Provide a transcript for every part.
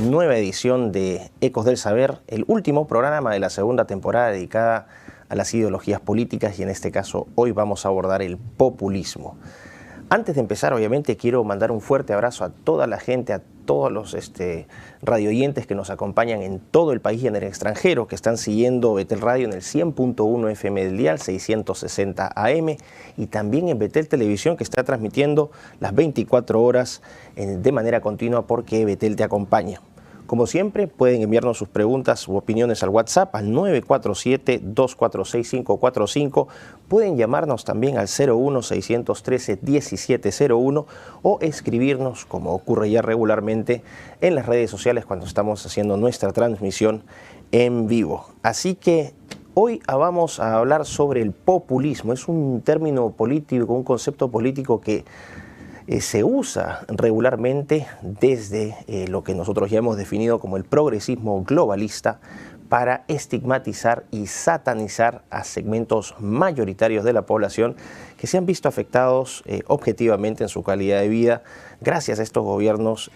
nueva edición de Ecos del Saber, el último programa de la segunda temporada dedicada a las ideologías políticas y en este caso hoy vamos a abordar el populismo. Antes de empezar, obviamente, quiero mandar un fuerte abrazo a toda la gente, a todos los radioyentes que nos acompañan en todo el país y en el extranjero, que están siguiendo Betel Radio en el 100.1 FM del dial, 660 AM, y también en Betel Televisión, que está transmitiendo las 24 horas de manera continua porque Betel te acompaña. Como siempre, pueden enviarnos sus preguntas u opiniones al WhatsApp al 947-246-545. Pueden llamarnos también al 01-613-1701 o escribirnos, como ocurre ya regularmente, en las redes sociales cuando estamos haciendo nuestra transmisión en vivo. Así que hoy vamos a hablar sobre el populismo. Es un término político, un concepto político que se usa regularmente desde lo que nosotros ya hemos definido como el progresismo globalista para estigmatizar y satanizar a segmentos mayoritarios de la población que se han visto afectados objetivamente en su calidad de vida gracias a estos gobiernos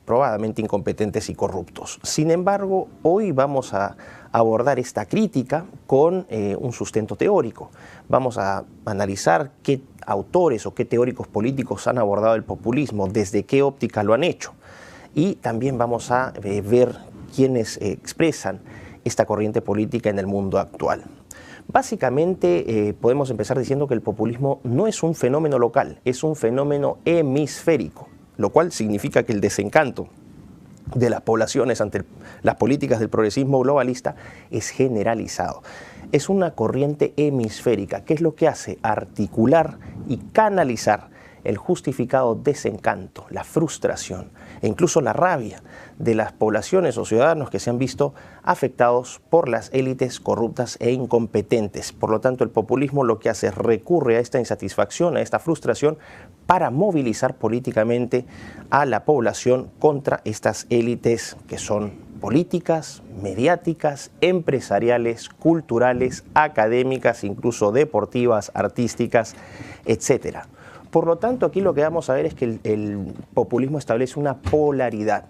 probadamente incompetentes y corruptos. Sin embargo, hoy vamos a abordar esta crítica con un sustento teórico. Vamos a analizar qué autores o qué teóricos políticos han abordado el populismo, desde qué óptica lo han hecho. Y también vamos a ver quiénes expresan esta corriente política en el mundo actual. Básicamente podemos empezar diciendo que el populismo no es un fenómeno local, es un fenómeno hemisférico, lo cual significa que el desencanto de las poblaciones ante las políticas del progresismo globalista es generalizado. Es una corriente hemisférica. ¿Qué es lo que hace? Articular y canalizar el justificado desencanto, la frustración e incluso la rabia de las poblaciones o ciudadanos que se han visto afectados por las élites corruptas e incompetentes. Por lo tanto, el populismo lo que hace es recurre a esta insatisfacción, a esta frustración, para movilizar políticamente a la población contra estas élites que son políticas, mediáticas, empresariales, culturales, académicas, incluso deportivas, artísticas, etcétera. Por lo tanto, aquí lo que vamos a ver es que el populismo establece una polaridad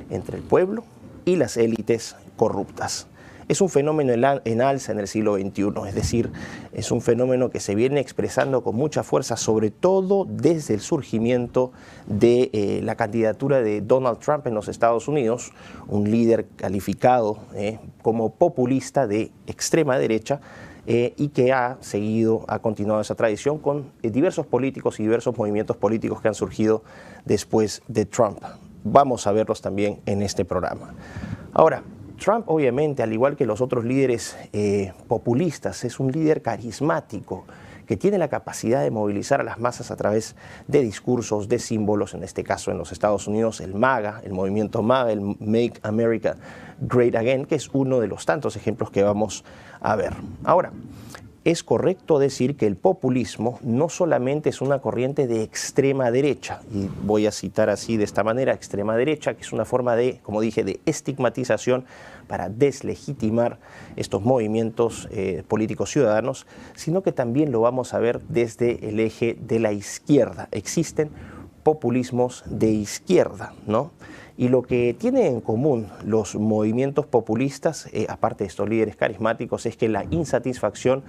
entre el pueblo y las élites corruptas. Es un fenómeno en alza en el siglo XXI, es decir, es un fenómeno que se viene expresando con mucha fuerza, sobre todo desde el surgimiento de la candidatura de Donald Trump en los Estados Unidos, un líder calificado como populista de extrema derecha, y que ha continuado esa tradición con diversos políticos y diversos movimientos políticos que han surgido después de Trump. Vamos a verlos también en este programa. Ahora, Trump obviamente, al igual que los otros líderes populistas, es un líder carismático que tiene la capacidad de movilizar a las masas a través de discursos, de símbolos, en este caso en los Estados Unidos, el MAGA, el movimiento MAGA, el Make America Great Again, que es uno de los tantos ejemplos que vamos a ver. Ahora, es correcto decir que el populismo no solamente es una corriente de extrema derecha, y voy a citar así de esta manera, extrema derecha, que es una forma de, como dije, de estigmatización para deslegitimar estos movimientos políticos ciudadanos, sino que también lo vamos a ver desde el eje de la izquierda. Existen populismos de izquierda, ¿no? Y lo que tienen en común los movimientos populistas, aparte de estos líderes carismáticos, es que la insatisfacción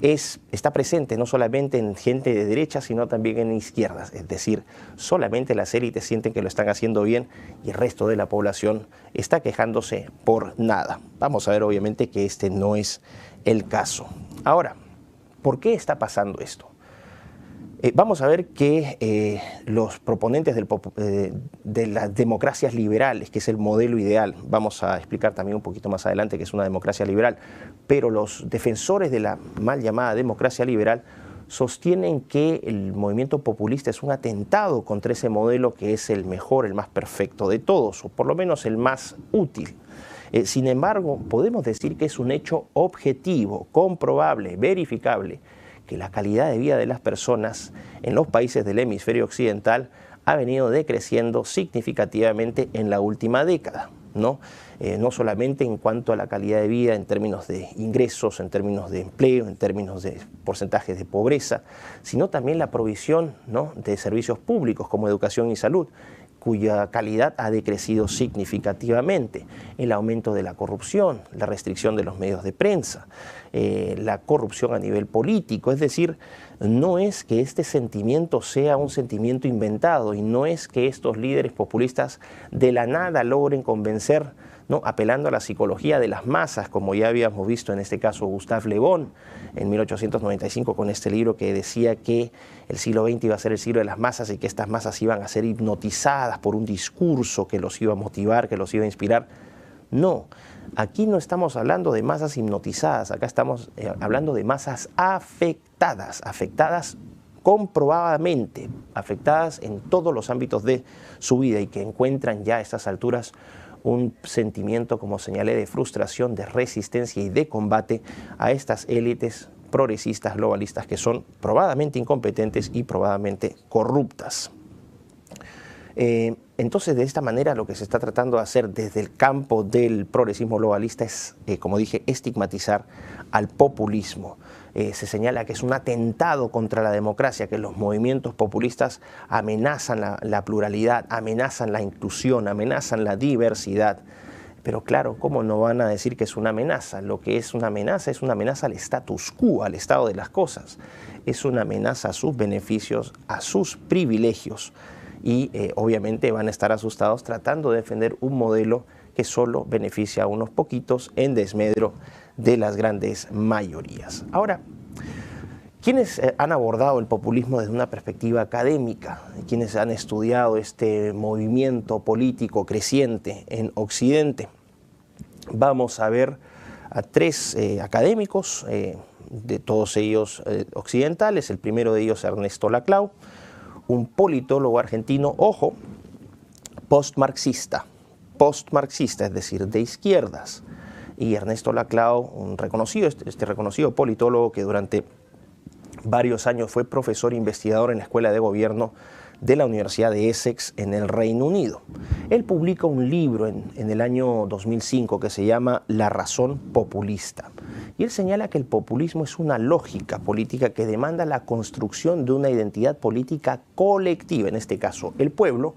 está presente no solamente en gente de derecha, sino también en izquierdas. Es decir, solamente las élites sienten que lo están haciendo bien y el resto de la población está quejándose por nada. Vamos a ver obviamente que este no es el caso. Ahora, ¿por qué está pasando esto? Vamos a ver que los proponentes de las democracias liberales, que es el modelo ideal, vamos a explicar también un poquito más adelante que es una democracia liberal, pero los defensores de la mal llamada democracia liberal sostienen que el movimiento populista es un atentado contra ese modelo que es el mejor, el más perfecto de todos, o por lo menos el más útil. Sin embargo, podemos decir que es un hecho objetivo, comprobable, verificable, que la calidad de vida de las personas en los países del hemisferio occidental ha venido decreciendo significativamente en la última década, ¿no? No solamente en cuanto a la calidad de vida en términos de ingresos, en términos de empleo, en términos de porcentajes de pobreza, sino también la provisión, ¿no?, de servicios públicos como educación y salud, cuya calidad ha decrecido significativamente. El aumento de la corrupción, la restricción de los medios de prensa, la corrupción a nivel político. Es decir, no es que este sentimiento sea un sentimiento inventado y no es que estos líderes populistas de la nada logren convencer, ¿no?, apelando a la psicología de las masas, como ya habíamos visto en este caso Gustave Le Bon en 1895 con este libro que decía que el siglo XX iba a ser el siglo de las masas y que estas masas iban a ser hipnotizadas por un discurso que los iba a motivar, que los iba a inspirar. No, aquí no estamos hablando de masas hipnotizadas, acá estamos hablando de masas afectadas comprobadamente, afectadas en todos los ámbitos de su vida y que encuentran ya a estas alturas un sentimiento, como señalé, de frustración, de resistencia y de combate a estas élites progresistas, globalistas, que son probadamente incompetentes y probadamente corruptas. Entonces, de esta manera, lo que se está tratando de hacer desde el campo del progresismo globalista es, como dije, estigmatizar al populismo. Se señala que es un atentado contra la democracia, que los movimientos populistas amenazan la pluralidad, amenazan la inclusión, amenazan la diversidad. Pero claro, ¿cómo no van a decir que es una amenaza? Lo que es una amenaza al status quo, al estado de las cosas. Es una amenaza a sus beneficios, a sus privilegios. Y obviamente van a estar asustados tratando de defender un modelo que solo beneficia a unos poquitos en desmedro de las grandes mayorías. Ahora, ¿quiénes han abordado el populismo desde una perspectiva académica? ¿Quiénes han estudiado este movimiento político creciente en Occidente? Vamos a ver a tres académicos, de todos ellos occidentales. El primero de ellos, Ernesto Laclau, un politólogo argentino, ojo, postmarxista, es decir, de izquierdas. Y Ernesto Laclau, este reconocido politólogo que durante varios años fue profesor investigador en la Escuela de Gobierno de la Universidad de Essex en el Reino Unido. Él publica un libro en el año 2005 que se llama La razón populista. Y él señala que el populismo es una lógica política que demanda la construcción de una identidad política colectiva, en este caso el pueblo,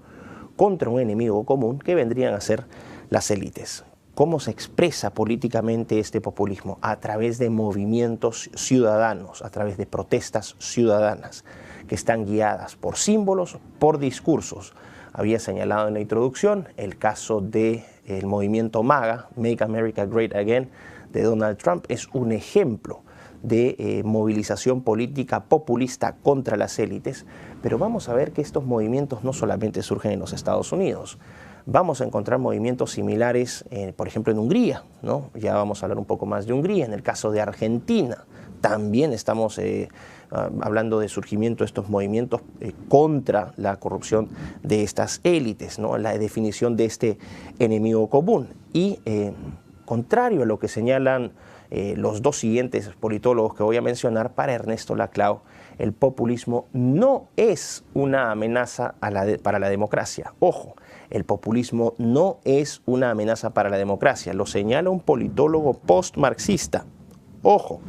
contra un enemigo común que vendrían a ser las élites. ¿Cómo se expresa políticamente este populismo? A través de movimientos ciudadanos, a través de protestas ciudadanas que están guiadas por símbolos, por discursos. Había señalado en la introducción el caso del movimiento MAGA, Make America Great Again, de Donald Trump. Es un ejemplo de movilización política populista contra las élites, pero vamos a ver que estos movimientos no solamente surgen en los Estados Unidos. Vamos a encontrar movimientos similares, por ejemplo, en Hungría, ¿no? Ya vamos a hablar un poco más de Hungría. En el caso de Argentina, también estamos hablando de surgimiento de estos movimientos contra la corrupción de estas élites, ¿no? La definición de este enemigo común. Y contrario a lo que señalan los dos siguientes politólogos que voy a mencionar, para Ernesto Laclau, el populismo no es una amenaza para la democracia. Ojo, el populismo no es una amenaza para la democracia, lo señala un politólogo postmarxista. Ojo,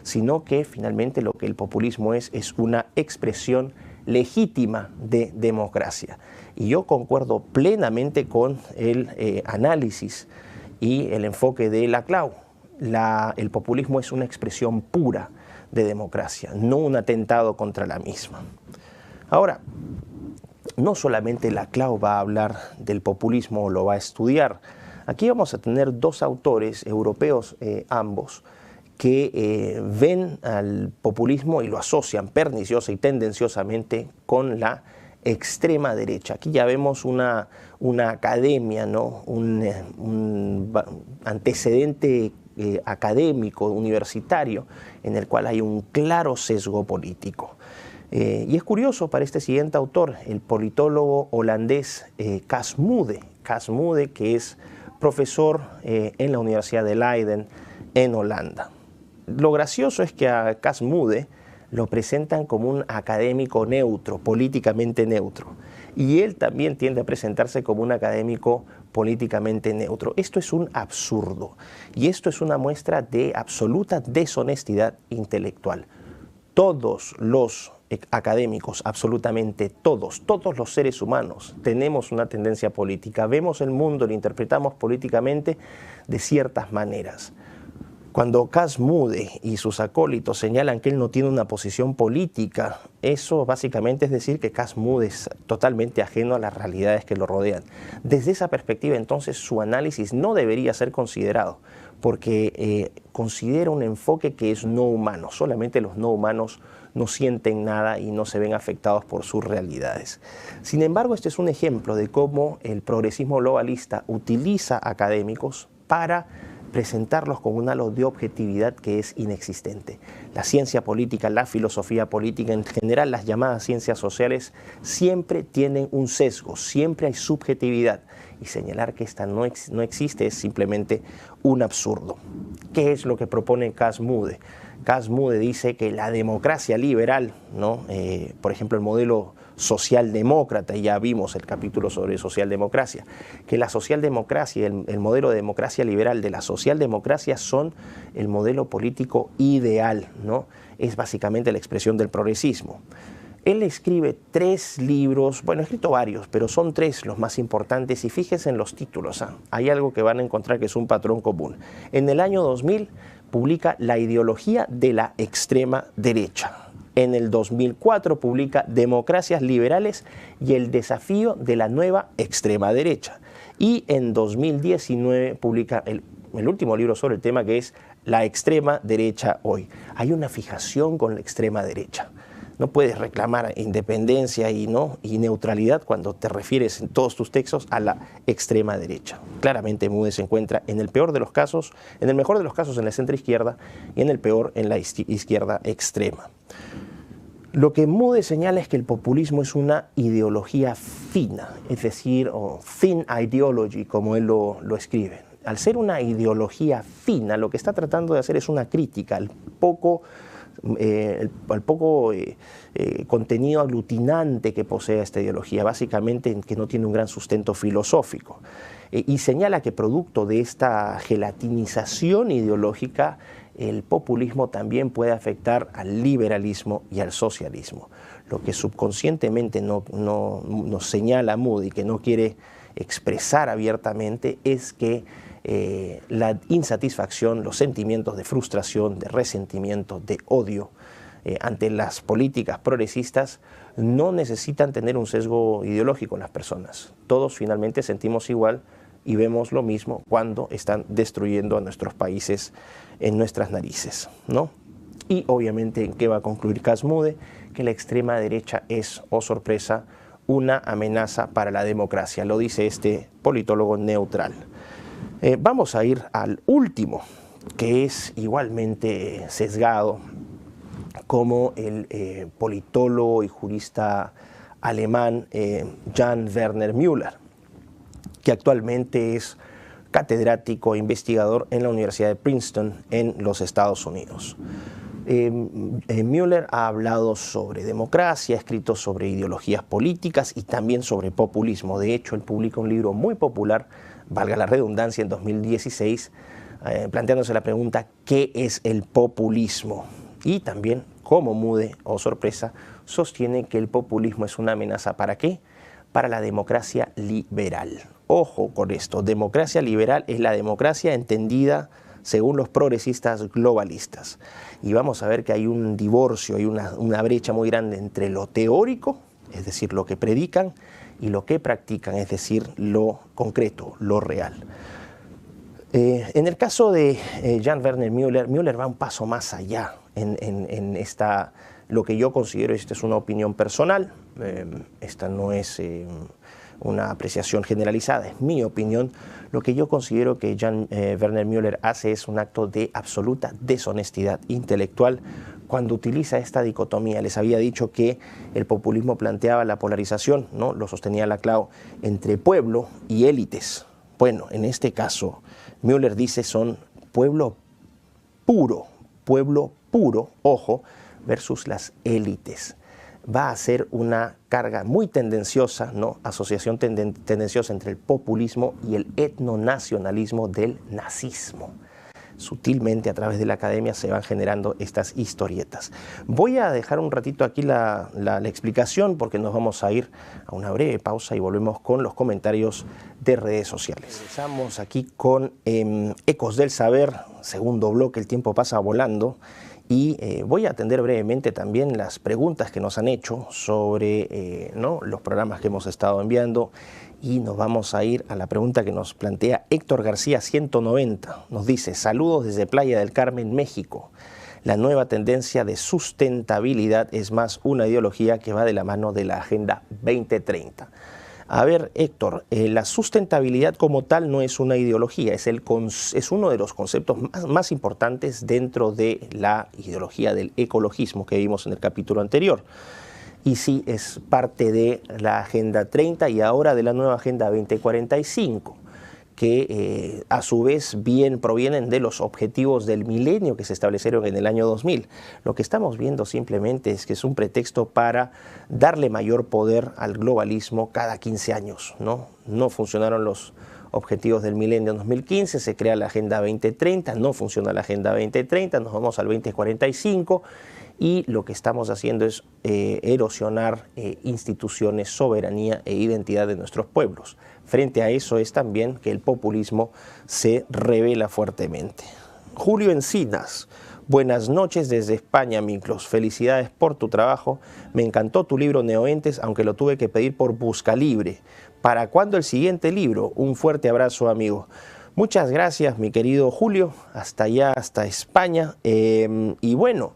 sino que finalmente lo que el populismo es una expresión legítima de democracia. Y yo concuerdo plenamente con el análisis y el enfoque de Laclau. El populismo es una expresión pura de democracia, no un atentado contra la misma. Ahora, no solamente Laclau va a hablar del populismo o lo va a estudiar. Aquí vamos a tener dos autores europeos, ambos, que ven al populismo y lo asocian perniciosa y tendenciosamente con la extrema derecha. Aquí ya vemos una academia, ¿no? un antecedente académico, universitario, en el cual hay un claro sesgo político. Y es curioso para este siguiente autor, el politólogo holandés Cas Mudde, que es profesor en la Universidad de Leiden en Holanda. Lo gracioso es que a Cas Mudde lo presentan como un académico neutro, políticamente neutro, y él también tiende a presentarse como un académico políticamente neutro. Esto es un absurdo y esto es una muestra de absoluta deshonestidad intelectual. todos los académicos, absolutamente todos los seres humanos tenemos una tendencia política, vemos el mundo, lo interpretamos políticamente de ciertas maneras. Cuando Cas Mudde y sus acólitos señalan que él no tiene una posición política, eso básicamente es decir que Cas Mudde es totalmente ajeno a las realidades que lo rodean. Desde esa perspectiva, entonces, su análisis no debería ser considerado, porque considera un enfoque que es no humano. Solamente los no humanos no sienten nada y no se ven afectados por sus realidades. Sin embargo, este es un ejemplo de cómo el progresismo globalista utiliza académicos para presentarlos con un halo de objetividad que es inexistente. La ciencia política, la filosofía política, en general las llamadas ciencias sociales, siempre tienen un sesgo, siempre hay subjetividad, y señalar que esta no existe es simplemente un absurdo. ¿Qué es lo que propone Cas Mudde? Cas Mudde dice que la democracia liberal, ¿no? Por ejemplo, el modelo socialdemócrata, y ya vimos el capítulo sobre socialdemocracia, que la socialdemocracia, el modelo de democracia liberal de la socialdemocracia son el modelo político ideal, ¿no? Es básicamente la expresión del progresismo. Él escribe 3 libros, bueno, ha escrito varios, pero son 3 los más importantes, y fíjense en los títulos, hay algo que van a encontrar que es un patrón común. En el año 2000 publica La ideología de la extrema derecha. En el 2004 publica Democracias liberales y el desafío de la nueva extrema derecha. Y en 2019 publica el último libro sobre el tema, que es La extrema derecha hoy. Hay una fijación con la extrema derecha. No puedes reclamar independencia y neutralidad cuando te refieres en todos tus textos a la extrema derecha. Claramente Mudde se encuentra en el peor de los casos, en el mejor de los casos en la centroizquierda y en el peor en la izquierda extrema. Lo que Mudde señala es que el populismo es una ideología fina, es decir, thin ideology, como él lo escribe. Al ser una ideología fina, lo que está tratando de hacer es una crítica al poco contenido aglutinante que posee esta ideología, básicamente que no tiene un gran sustento filosófico. Y señala que producto de esta gelatinización ideológica, el populismo también puede afectar al liberalismo y al socialismo. Lo que subconscientemente nos señala Mudde y que no quiere expresar abiertamente es que la insatisfacción, los sentimientos de frustración, de resentimiento, de odio ante las políticas progresistas no necesitan tener un sesgo ideológico en las personas. Todos finalmente sentimos igual y vemos lo mismo cuando están destruyendo a nuestros países en nuestras narices, ¿no? Y obviamente, ¿en qué va a concluir Cas Mudde? Que la extrema derecha es, oh sorpresa, una amenaza para la democracia. Lo dice este politólogo neutral. Vamos a ir al último, que es igualmente sesgado, como el politólogo y jurista alemán Jan Werner Müller, que actualmente es catedrático e investigador en la Universidad de Princeton en los Estados Unidos. Müller ha hablado sobre democracia, ha escrito sobre ideologías políticas y también sobre populismo. De hecho, él publica un libro muy popular, valga la redundancia, en 2016, planteándose la pregunta ¿qué es el populismo? Y también, como Mudde, oh sorpresa, sostiene que el populismo es una amenaza ¿para qué? Para la democracia liberal. Ojo con esto, democracia liberal es la democracia entendida según los progresistas globalistas. Y vamos a ver que hay un divorcio, hay una brecha muy grande entre lo teórico, es decir, lo que predican, y lo que practican, es decir, lo concreto, lo real. En el caso de Jan Werner Müller, Müller va un paso más allá en lo que yo considero, esta es una opinión personal, esta no es una apreciación generalizada, es mi opinión. Lo que yo considero que Jan Werner Müller hace es un acto de absoluta deshonestidad intelectual cuando utiliza esta dicotomía. Les había dicho que el populismo planteaba la polarización, ¿no? Lo sostenía Laclau, entre pueblo y élites. Bueno, en este caso, Müller dice son pueblo puro, ojo, versus las élites. Va a ser una carga muy tendenciosa, ¿no? Asociación tendenciosa entre el populismo y el etnonacionalismo del nazismo. sutilmente a través de la academia se van generando estas historietas. Voy a dejar un ratito aquí la explicación porque nos vamos a ir a una breve pausa y volvemos con los comentarios de redes sociales. Empezamos aquí con Ecos del Saber, segundo bloque, el tiempo pasa volando. Y voy a atender brevemente también las preguntas que nos han hecho sobre los programas que hemos estado enviando. Y nos vamos a ir a la pregunta que nos plantea Héctor García 190. Nos dice: saludos desde Playa del Carmen, México. La nueva tendencia de sustentabilidad es más una ideología que va de la mano de la Agenda 2030. A ver, Héctor, la sustentabilidad como tal no es una ideología, es uno de los conceptos más importantes dentro de la ideología del ecologismo que vimos en el capítulo anterior. Y sí, es parte de la Agenda 30 y ahora de la nueva Agenda 2045, que a su vez bien provienen de los objetivos del milenio que se establecieron en el año 2000. Lo que estamos viendo simplemente es que es un pretexto para darle mayor poder al globalismo cada 15 años, No funcionaron los objetivos del milenio en 2015, se crea la Agenda 2030, no funciona la Agenda 2030, nos vamos al 2045 y lo que estamos haciendo es erosionar instituciones, soberanía e identidad de nuestros pueblos. Frente a eso es también que el populismo se revela fuertemente. Julio Encinas: buenas noches desde España, Miklos. Felicidades por tu trabajo. Me encantó tu libro Neoentes, aunque lo tuve que pedir por Buscalibre. ¿Para cuándo el siguiente libro? Un fuerte abrazo, amigo. Muchas gracias, mi querido Julio. Hasta allá, hasta España. Y bueno,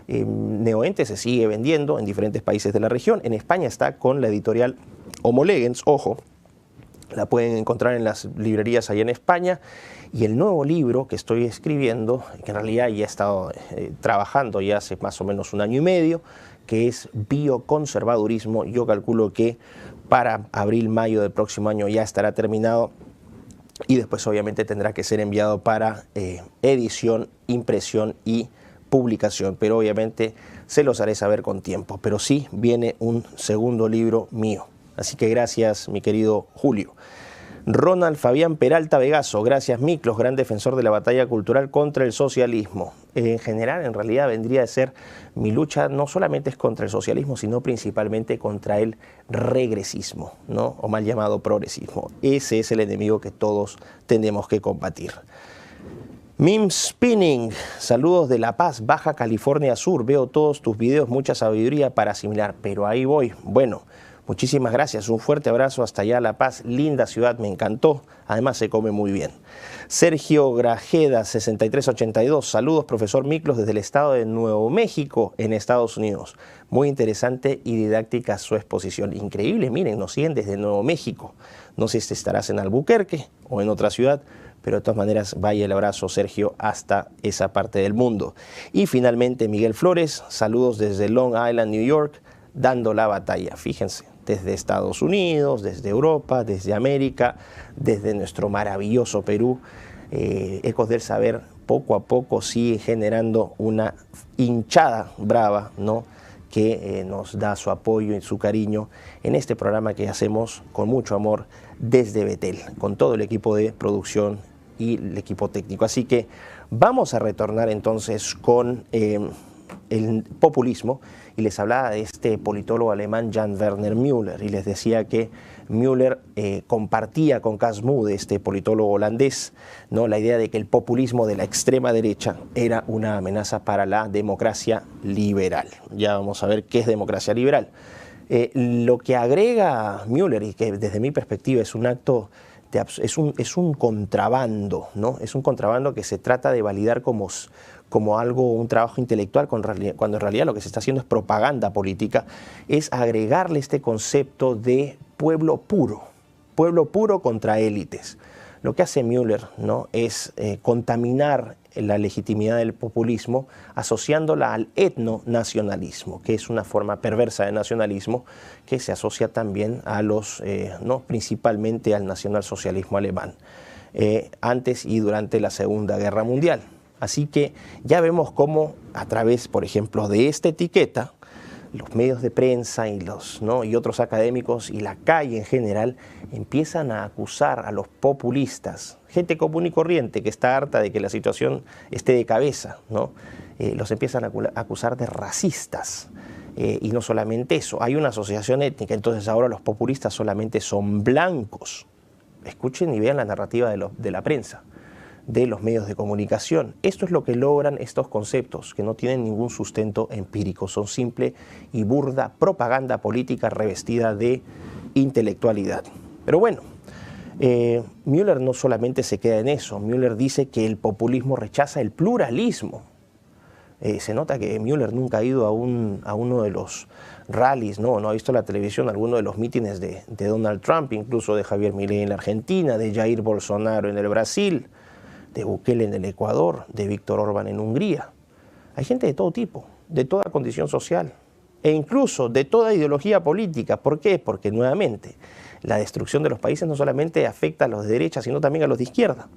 Neoentes se sigue vendiendo en diferentes países de la región. En España está con la editorial Homo Legens, ojo. La pueden encontrar en las librerías allá en España. Y el nuevo libro que estoy escribiendo, que en realidad ya he estado trabajando ya hace más o menos 1 año y medio, que es Bioconservadurismo. Yo calculo que para abril, mayo del próximo año ya estará terminado. Y después obviamente tendrá que ser enviado para edición, impresión y publicación. Pero obviamente se los haré saber con tiempo. Pero sí viene un segundo libro mío. Así que gracias, mi querido Julio. Ronald Fabián Peralta Vegaso: gracias, Miklos, gran defensor de la batalla cultural contra el socialismo. En general, en realidad, vendría a ser mi lucha no solamente es contra el socialismo, sino principalmente contra el regresismo, o mal llamado progresismo. Ese es el enemigo que todos tenemos que combatir. Mim Spinning: saludos de La Paz, Baja California Sur. Veo todos tus videos, mucha sabiduría para asimilar, pero ahí voy. Bueno, muchísimas gracias, un fuerte abrazo hasta allá, La Paz, linda ciudad, me encantó, además se come muy bien. Sergio Grajeda 6382: saludos, profesor Miklos, desde el estado de Nuevo México, en Estados Unidos. Muy interesante y didáctica su exposición. Increíble, miren, nos siguen desde Nuevo México. No sé si estarás en Albuquerque o en otra ciudad, pero de todas maneras vaya el abrazo, Sergio, hasta esa parte del mundo. Y finalmente Miguel Flores: saludos desde Long Island, New York, dando la batalla. Fíjense, desde Estados Unidos, desde Europa, desde América, desde nuestro maravilloso Perú. Ecos del Saber poco a poco sigue generando una hinchada brava, que nos da su apoyo y su cariño en este programa que hacemos con mucho amor desde Betel, con todo el equipo de producción y el equipo técnico. Así que vamos a retornar entonces con el populismo, y les hablaba de este politólogo alemán Jan Werner Müller, y les decía que Müller compartía con Casmude, este politólogo holandés, la idea de que el populismo de la extrema derecha era una amenaza para la democracia liberal. Ya vamos a ver qué es democracia liberal. Lo que agrega Müller, y que desde mi perspectiva es un acto es un contrabando, Es un contrabando que se trata de validar como algo, un trabajo intelectual, cuando en realidad lo que se está haciendo es propaganda política, es agregarle este concepto de pueblo puro contra élites. Lo que hace Müller, es contaminar la legitimidad del populismo asociándola al etnonacionalismo, que es una forma perversa de nacionalismo que se asocia también a principalmente al nacionalsocialismo alemán, antes y durante la Segunda Guerra Mundial. Así que ya vemos cómo a través, por ejemplo, de esta etiqueta, los medios de prensa y, y otros académicos y la calle en general empiezan a acusar a los populistas, gente común y corriente que está harta de que la situación esté de cabeza, ¿no? Los empiezan a acusar de racistas. Y no solamente eso, hay una asociación étnica, entonces ahora los populistas solamente son blancos. Escuchen y vean la narrativa de la prensa, de los medios de comunicación. Esto es lo que logran estos conceptos, que no tienen ningún sustento empírico, son simple y burda propaganda política revestida de intelectualidad. Pero bueno, Müller no solamente se queda en eso, Müller dice que el populismo rechaza el pluralismo. Se nota que Müller nunca ha ido a uno de los rallies, no ha visto en la televisión alguno de los mítines de Donald Trump, incluso de Javier Milei en la Argentina, de Jair Bolsonaro en el Brasil, de Bukele en el Ecuador, de Víctor Orbán en Hungría. Hay gente de todo tipo, de toda condición social e incluso de toda ideología política. ¿Por qué? Porque nuevamente la destrucción de los países no solamente afecta a los de derecha, sino también a los de izquierda.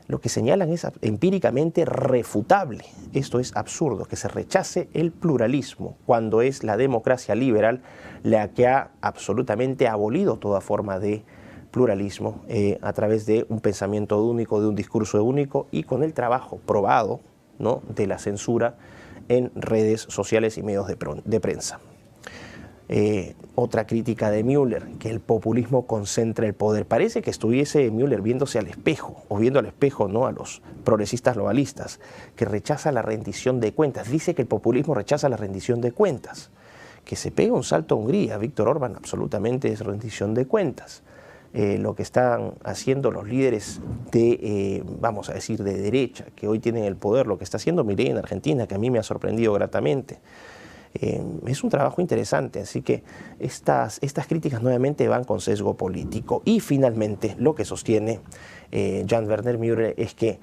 Lo que señalan es empíricamente refutable. Esto es absurdo, que se rechace el pluralismo cuando es la democracia liberal la que ha absolutamente abolido toda forma de pluralismo a través de un pensamiento único, de un discurso único y con el trabajo probado, ¿no?, de la censura en redes sociales y medios de prensa. Otra crítica de Müller, que el populismo concentra el poder. Parece que estuviese Müller viéndose al espejo, o viendo al espejo, ¿no?, a los progresistas globalistas, que rechaza la rendición de cuentas. Dice que el populismo rechaza la rendición de cuentas. Que se pega un salto a Hungría, Víctor Orbán absolutamente es rendición de cuentas. Lo que están haciendo los líderes de, vamos a decir, de derecha, que hoy tienen el poder, lo que está haciendo Milei en Argentina, que a mí me ha sorprendido gratamente. Es un trabajo interesante, así que estas críticas nuevamente van con sesgo político. Y finalmente lo que sostiene Jan Werner Müller es que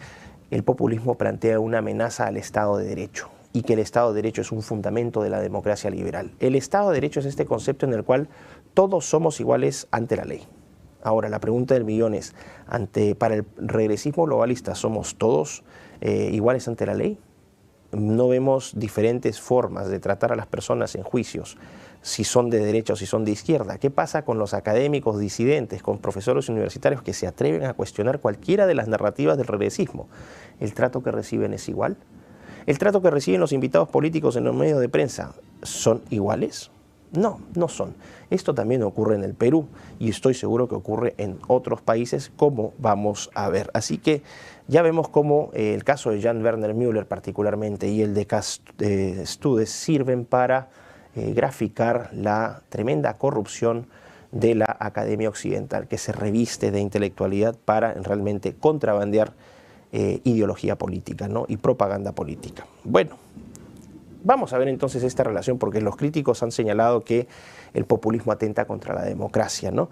el populismo plantea una amenaza al Estado de Derecho y que el Estado de Derecho es un fundamento de la democracia liberal. El Estado de Derecho es este concepto en el cual todos somos iguales ante la ley. Ahora, la pregunta del millón es, para el regresismo globalista, ¿somos todos iguales ante la ley? No vemos diferentes formas de tratar a las personas en juicios, si son de derecha o si son de izquierda. ¿Qué pasa con los académicos disidentes, con profesores universitarios que se atreven a cuestionar cualquiera de las narrativas del regresismo? ¿El trato que reciben es igual? ¿El trato que reciben los invitados políticos en los medios de prensa son iguales? No, no son. Esto también ocurre en el Perú y estoy seguro que ocurre en otros países, como vamos a ver. Así que ya vemos cómo el caso de Jan Werner Müller particularmente y el de Studes sirven para graficar la tremenda corrupción de la Academia Occidental, que se reviste de intelectualidad para realmente contrabandear ideología política, ¿no?, y propaganda política. Bueno, vamos a ver entonces esta relación, porque los críticos han señalado que el populismo atenta contra la democracia, ¿no?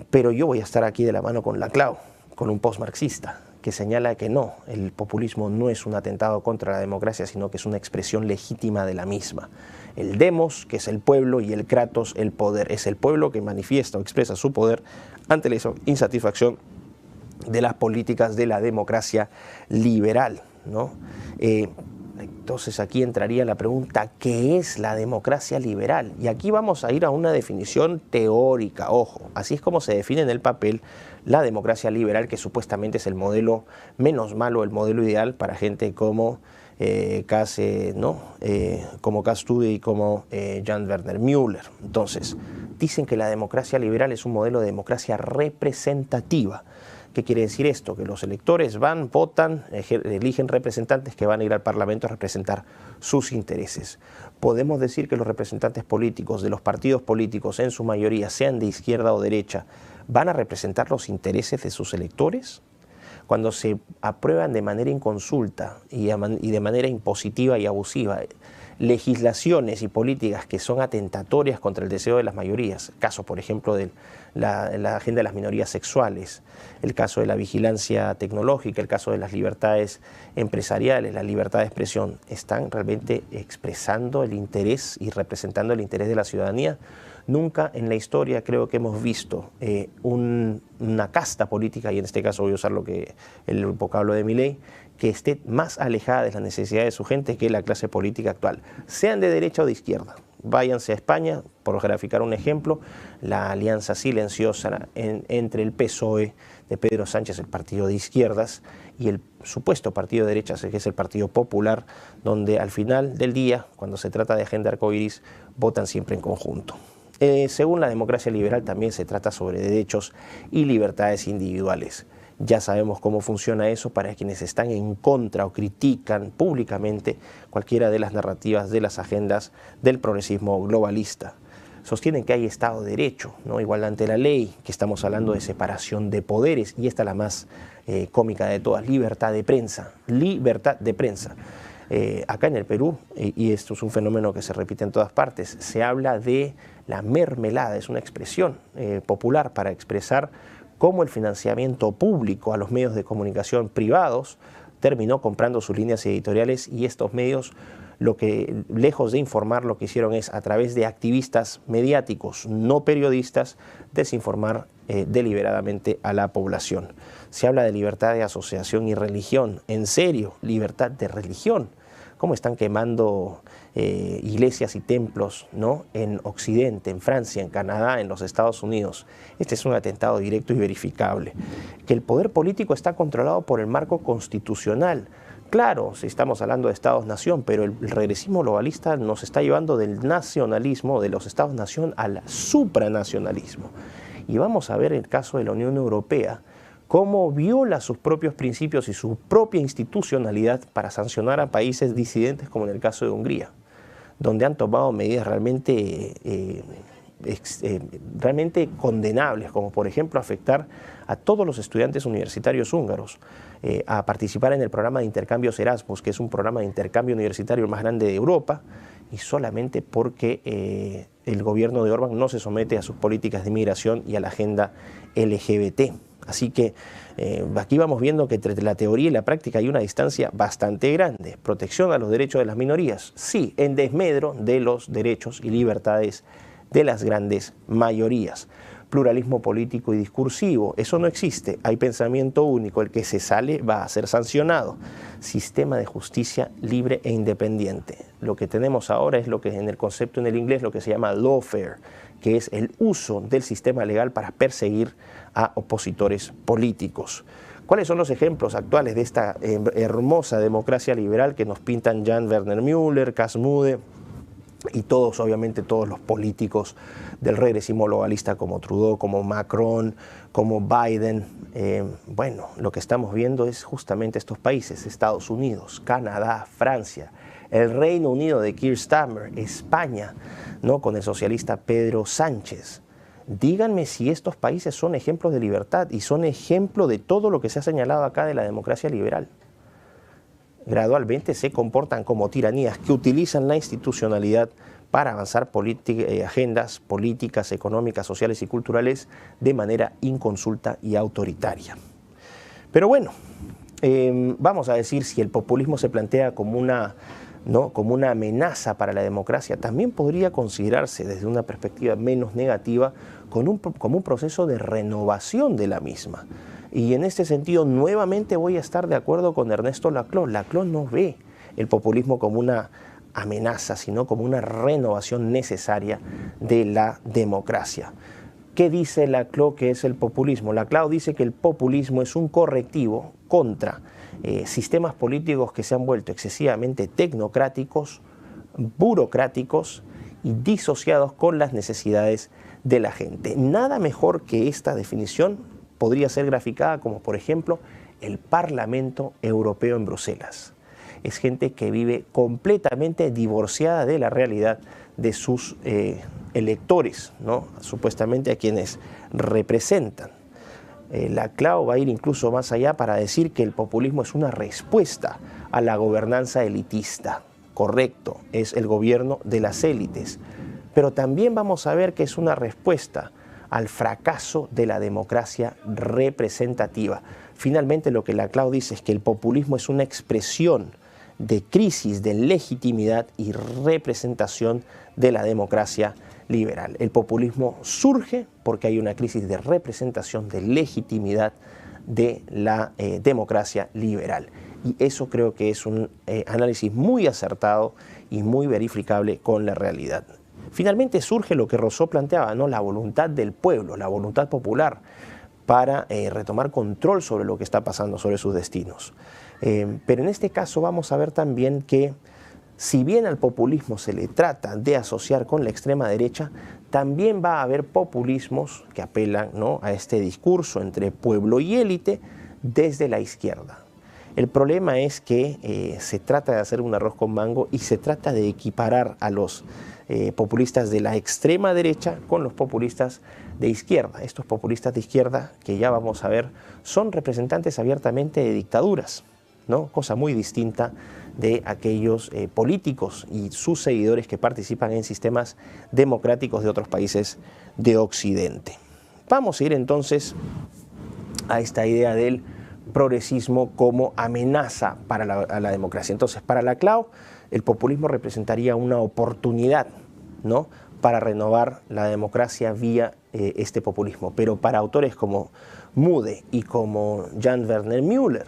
Pero yo voy a estar aquí de la mano con Laclau, con un postmarxista, que señala que no, el populismo no es un atentado contra la democracia, sino que es una expresión legítima de la misma. El demos, que es el pueblo, y el kratos, el poder. Es el pueblo que manifiesta o expresa su poder ante la insatisfacción de las políticas de la democracia liberal, ¿no? Entonces aquí entraría la pregunta, ¿qué es la democracia liberal? Y aquí vamos a ir a una definición teórica, ojo, así es como se define en el papel la democracia liberal, que supuestamente es el modelo menos malo, el modelo ideal para gente como Cass, como Cass Stude y como Jan Werner Müller. Entonces, dicen que la democracia liberal es un modelo de democracia representativa. ¿Qué quiere decir esto? Que los electores van, votan, eligen representantes que van a ir al Parlamento a representar sus intereses. ¿Podemos decir que los representantes políticos de los partidos políticos, en su mayoría, sean de izquierda o derecha, van a representar los intereses de sus electores? Cuando se aprueban de manera inconsulta y de manera impositiva y abusiva legislaciones y políticas que son atentatorias contra el deseo de las mayorías, caso por ejemplo de la agenda de las minorías sexuales, el caso de la vigilancia tecnológica, el caso de las libertades empresariales, la libertad de expresión, ¿están realmente expresando el interés y representando el interés de la ciudadanía? Nunca en la historia creo que hemos visto una casta política, y en este caso voy a usar el vocablo de Milei, que esté más alejada de las necesidades de su gente que la clase política actual, sean de derecha o de izquierda. Váyanse a España, por graficar un ejemplo, la alianza silenciosa entre el PSOE de Pedro Sánchez, el partido de izquierdas, y el supuesto partido de derechas, que es el Partido Popular, donde al final del día, cuando se trata de agenda arcoíris, votan siempre en conjunto. Según la democracia liberal, también se trata sobre derechos y libertades individuales. Ya sabemos cómo funciona eso para quienes están en contra o critican públicamente cualquiera de las narrativas de las agendas del progresismo globalista. Sostienen que hay Estado de Derecho, ¿no? Igualdad ante la ley, que estamos hablando de separación de poderes, y esta es la más cómica de todas, libertad de prensa. Libertad de prensa. Acá en el Perú, y esto es un fenómeno que se repite en todas partes, se habla de la mermelada, es una expresión popular para expresar cómo el financiamiento público a los medios de comunicación privados terminó comprando sus líneas editoriales, y estos medios, lejos de informar, lo que hicieron es, a través de activistas mediáticos, no periodistas, desinformar deliberadamente a la población. Se habla de libertad de asociación y religión. ¿En serio? ¿Libertad de religión? ¿Cómo están quemando iglesias y templos, ¿no?, en Occidente, en Francia, en Canadá, en los Estados Unidos? Este es un atentado directo y verificable. Que el poder político está controlado por el marco constitucional. Claro, si estamos hablando de Estados-nación, pero el regresismo globalista nos está llevando del nacionalismo, de los Estados-nación, al supranacionalismo. Y vamos a ver el caso de la Unión Europea, cómo viola sus propios principios y su propia institucionalidad para sancionar a países disidentes, como en el caso de Hungría, donde han tomado medidas realmente condenables, como por ejemplo afectar a todos los estudiantes universitarios húngaros a participar en el programa de intercambios Erasmus, que es un programa de intercambio universitario más grande de Europa, y solamente porque el gobierno de Orbán no se somete a sus políticas de inmigración y a la agenda LGBT. Así que aquí vamos viendo que entre la teoría y la práctica hay una distancia bastante grande. Protección a los derechos de las minorías, sí, en desmedro de los derechos y libertades de las grandes mayorías. Pluralismo político y discursivo, eso no existe. Hay pensamiento único, el que se sale va a ser sancionado. Sistema de justicia libre e independiente. Lo que tenemos ahora es lo que en el concepto en el inglés lo que se llama lawfare, que es el uso del sistema legal para perseguir a opositores políticos. ¿Cuáles son los ejemplos actuales de esta hermosa democracia liberal que nos pintan Jan Werner Müller, Cas Mudde y todos, obviamente, todos los políticos del regresismo globalista como Trudeau, como Macron, como Biden? Bueno, lo que estamos viendo es justamente estos países: Estados Unidos, Canadá, Francia, el Reino Unido de Keir Starmer, España, ¿no?, con el socialista Pedro Sánchez. Díganme si estos países son ejemplos de libertad y son ejemplo de todo lo que se ha señalado acá de la democracia liberal. Gradualmente se comportan como tiranías que utilizan la institucionalidad para avanzar agendas políticas, económicas, sociales y culturales de manera inconsulta y autoritaria. Pero bueno, vamos a decir, si el populismo se plantea como una amenaza para la democracia, también podría considerarse desde una perspectiva menos negativa como un proceso de renovación de la misma. Y en este sentido, nuevamente voy a estar de acuerdo con Ernesto Laclau. Laclau no ve el populismo como una amenaza, sino como una renovación necesaria de la democracia. ¿Qué dice Laclau que es el populismo? Laclau dice que el populismo es un correctivo contra sistemas políticos que se han vuelto excesivamente tecnocráticos, burocráticos y disociados con las necesidades de la gente. Nada mejor que esta definición podría ser graficada como, por ejemplo, el Parlamento Europeo en Bruselas. Es gente que vive completamente divorciada de la realidad de sus electores, ¿no?, supuestamente a quienes representan. Laclau va a ir incluso más allá para decir que el populismo es una respuesta a la gobernanza elitista. Correcto, es el gobierno de las élites. Pero también vamos a ver que es una respuesta al fracaso de la democracia representativa. Finalmente, lo que Laclau dice es que el populismo es una expresión de crisis de legitimidad y representación de la democracia liberal. El populismo surge porque hay una crisis de representación, de legitimidad de la democracia liberal. Y eso creo que es un análisis muy acertado y muy verificable con la realidad. Finalmente surge lo que Rousseau planteaba, ¿no? La voluntad del pueblo, la voluntad popular para retomar control sobre lo que está pasando, sobre sus destinos. Pero en este caso vamos a ver también que si bien al populismo se le trata de asociar con la extrema derecha, también va a haber populismos que apelan, ¿no?, a este discurso entre pueblo y élite desde la izquierda. El problema es que se trata de hacer un arroz con mango y se trata de equiparar a los populistas de la extrema derecha con los populistas de izquierda. Estos populistas de izquierda, que ya vamos a ver, son representantes abiertamente de dictaduras, ¿no? Cosa muy distinta de aquellos políticos y sus seguidores que participan en sistemas democráticos de otros países de Occidente. Vamos a ir entonces a esta idea del progresismo como amenaza para la democracia. Entonces, para Laclau, el populismo representaría una oportunidad, ¿no?, para renovar la democracia vía este populismo. Pero para autores como Mude y como Jan Werner Müller,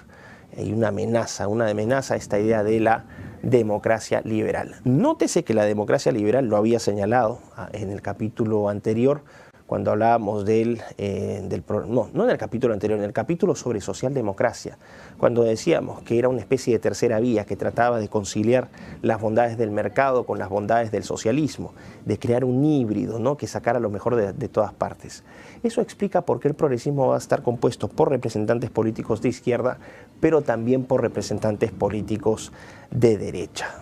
hay una amenaza a esta idea de la democracia liberal. Nótese que la democracia liberal lo había señalado en el capítulo anterior, cuando hablábamos no en el capítulo anterior, en el capítulo sobre socialdemocracia, cuando decíamos que era una especie de tercera vía que trataba de conciliar las bondades del mercado con las bondades del socialismo, de crear un híbrido, ¿no?, que sacara lo mejor de todas partes. Eso explica por qué el progresismo va a estar compuesto por representantes políticos de izquierda, pero también por representantes políticos de derecha.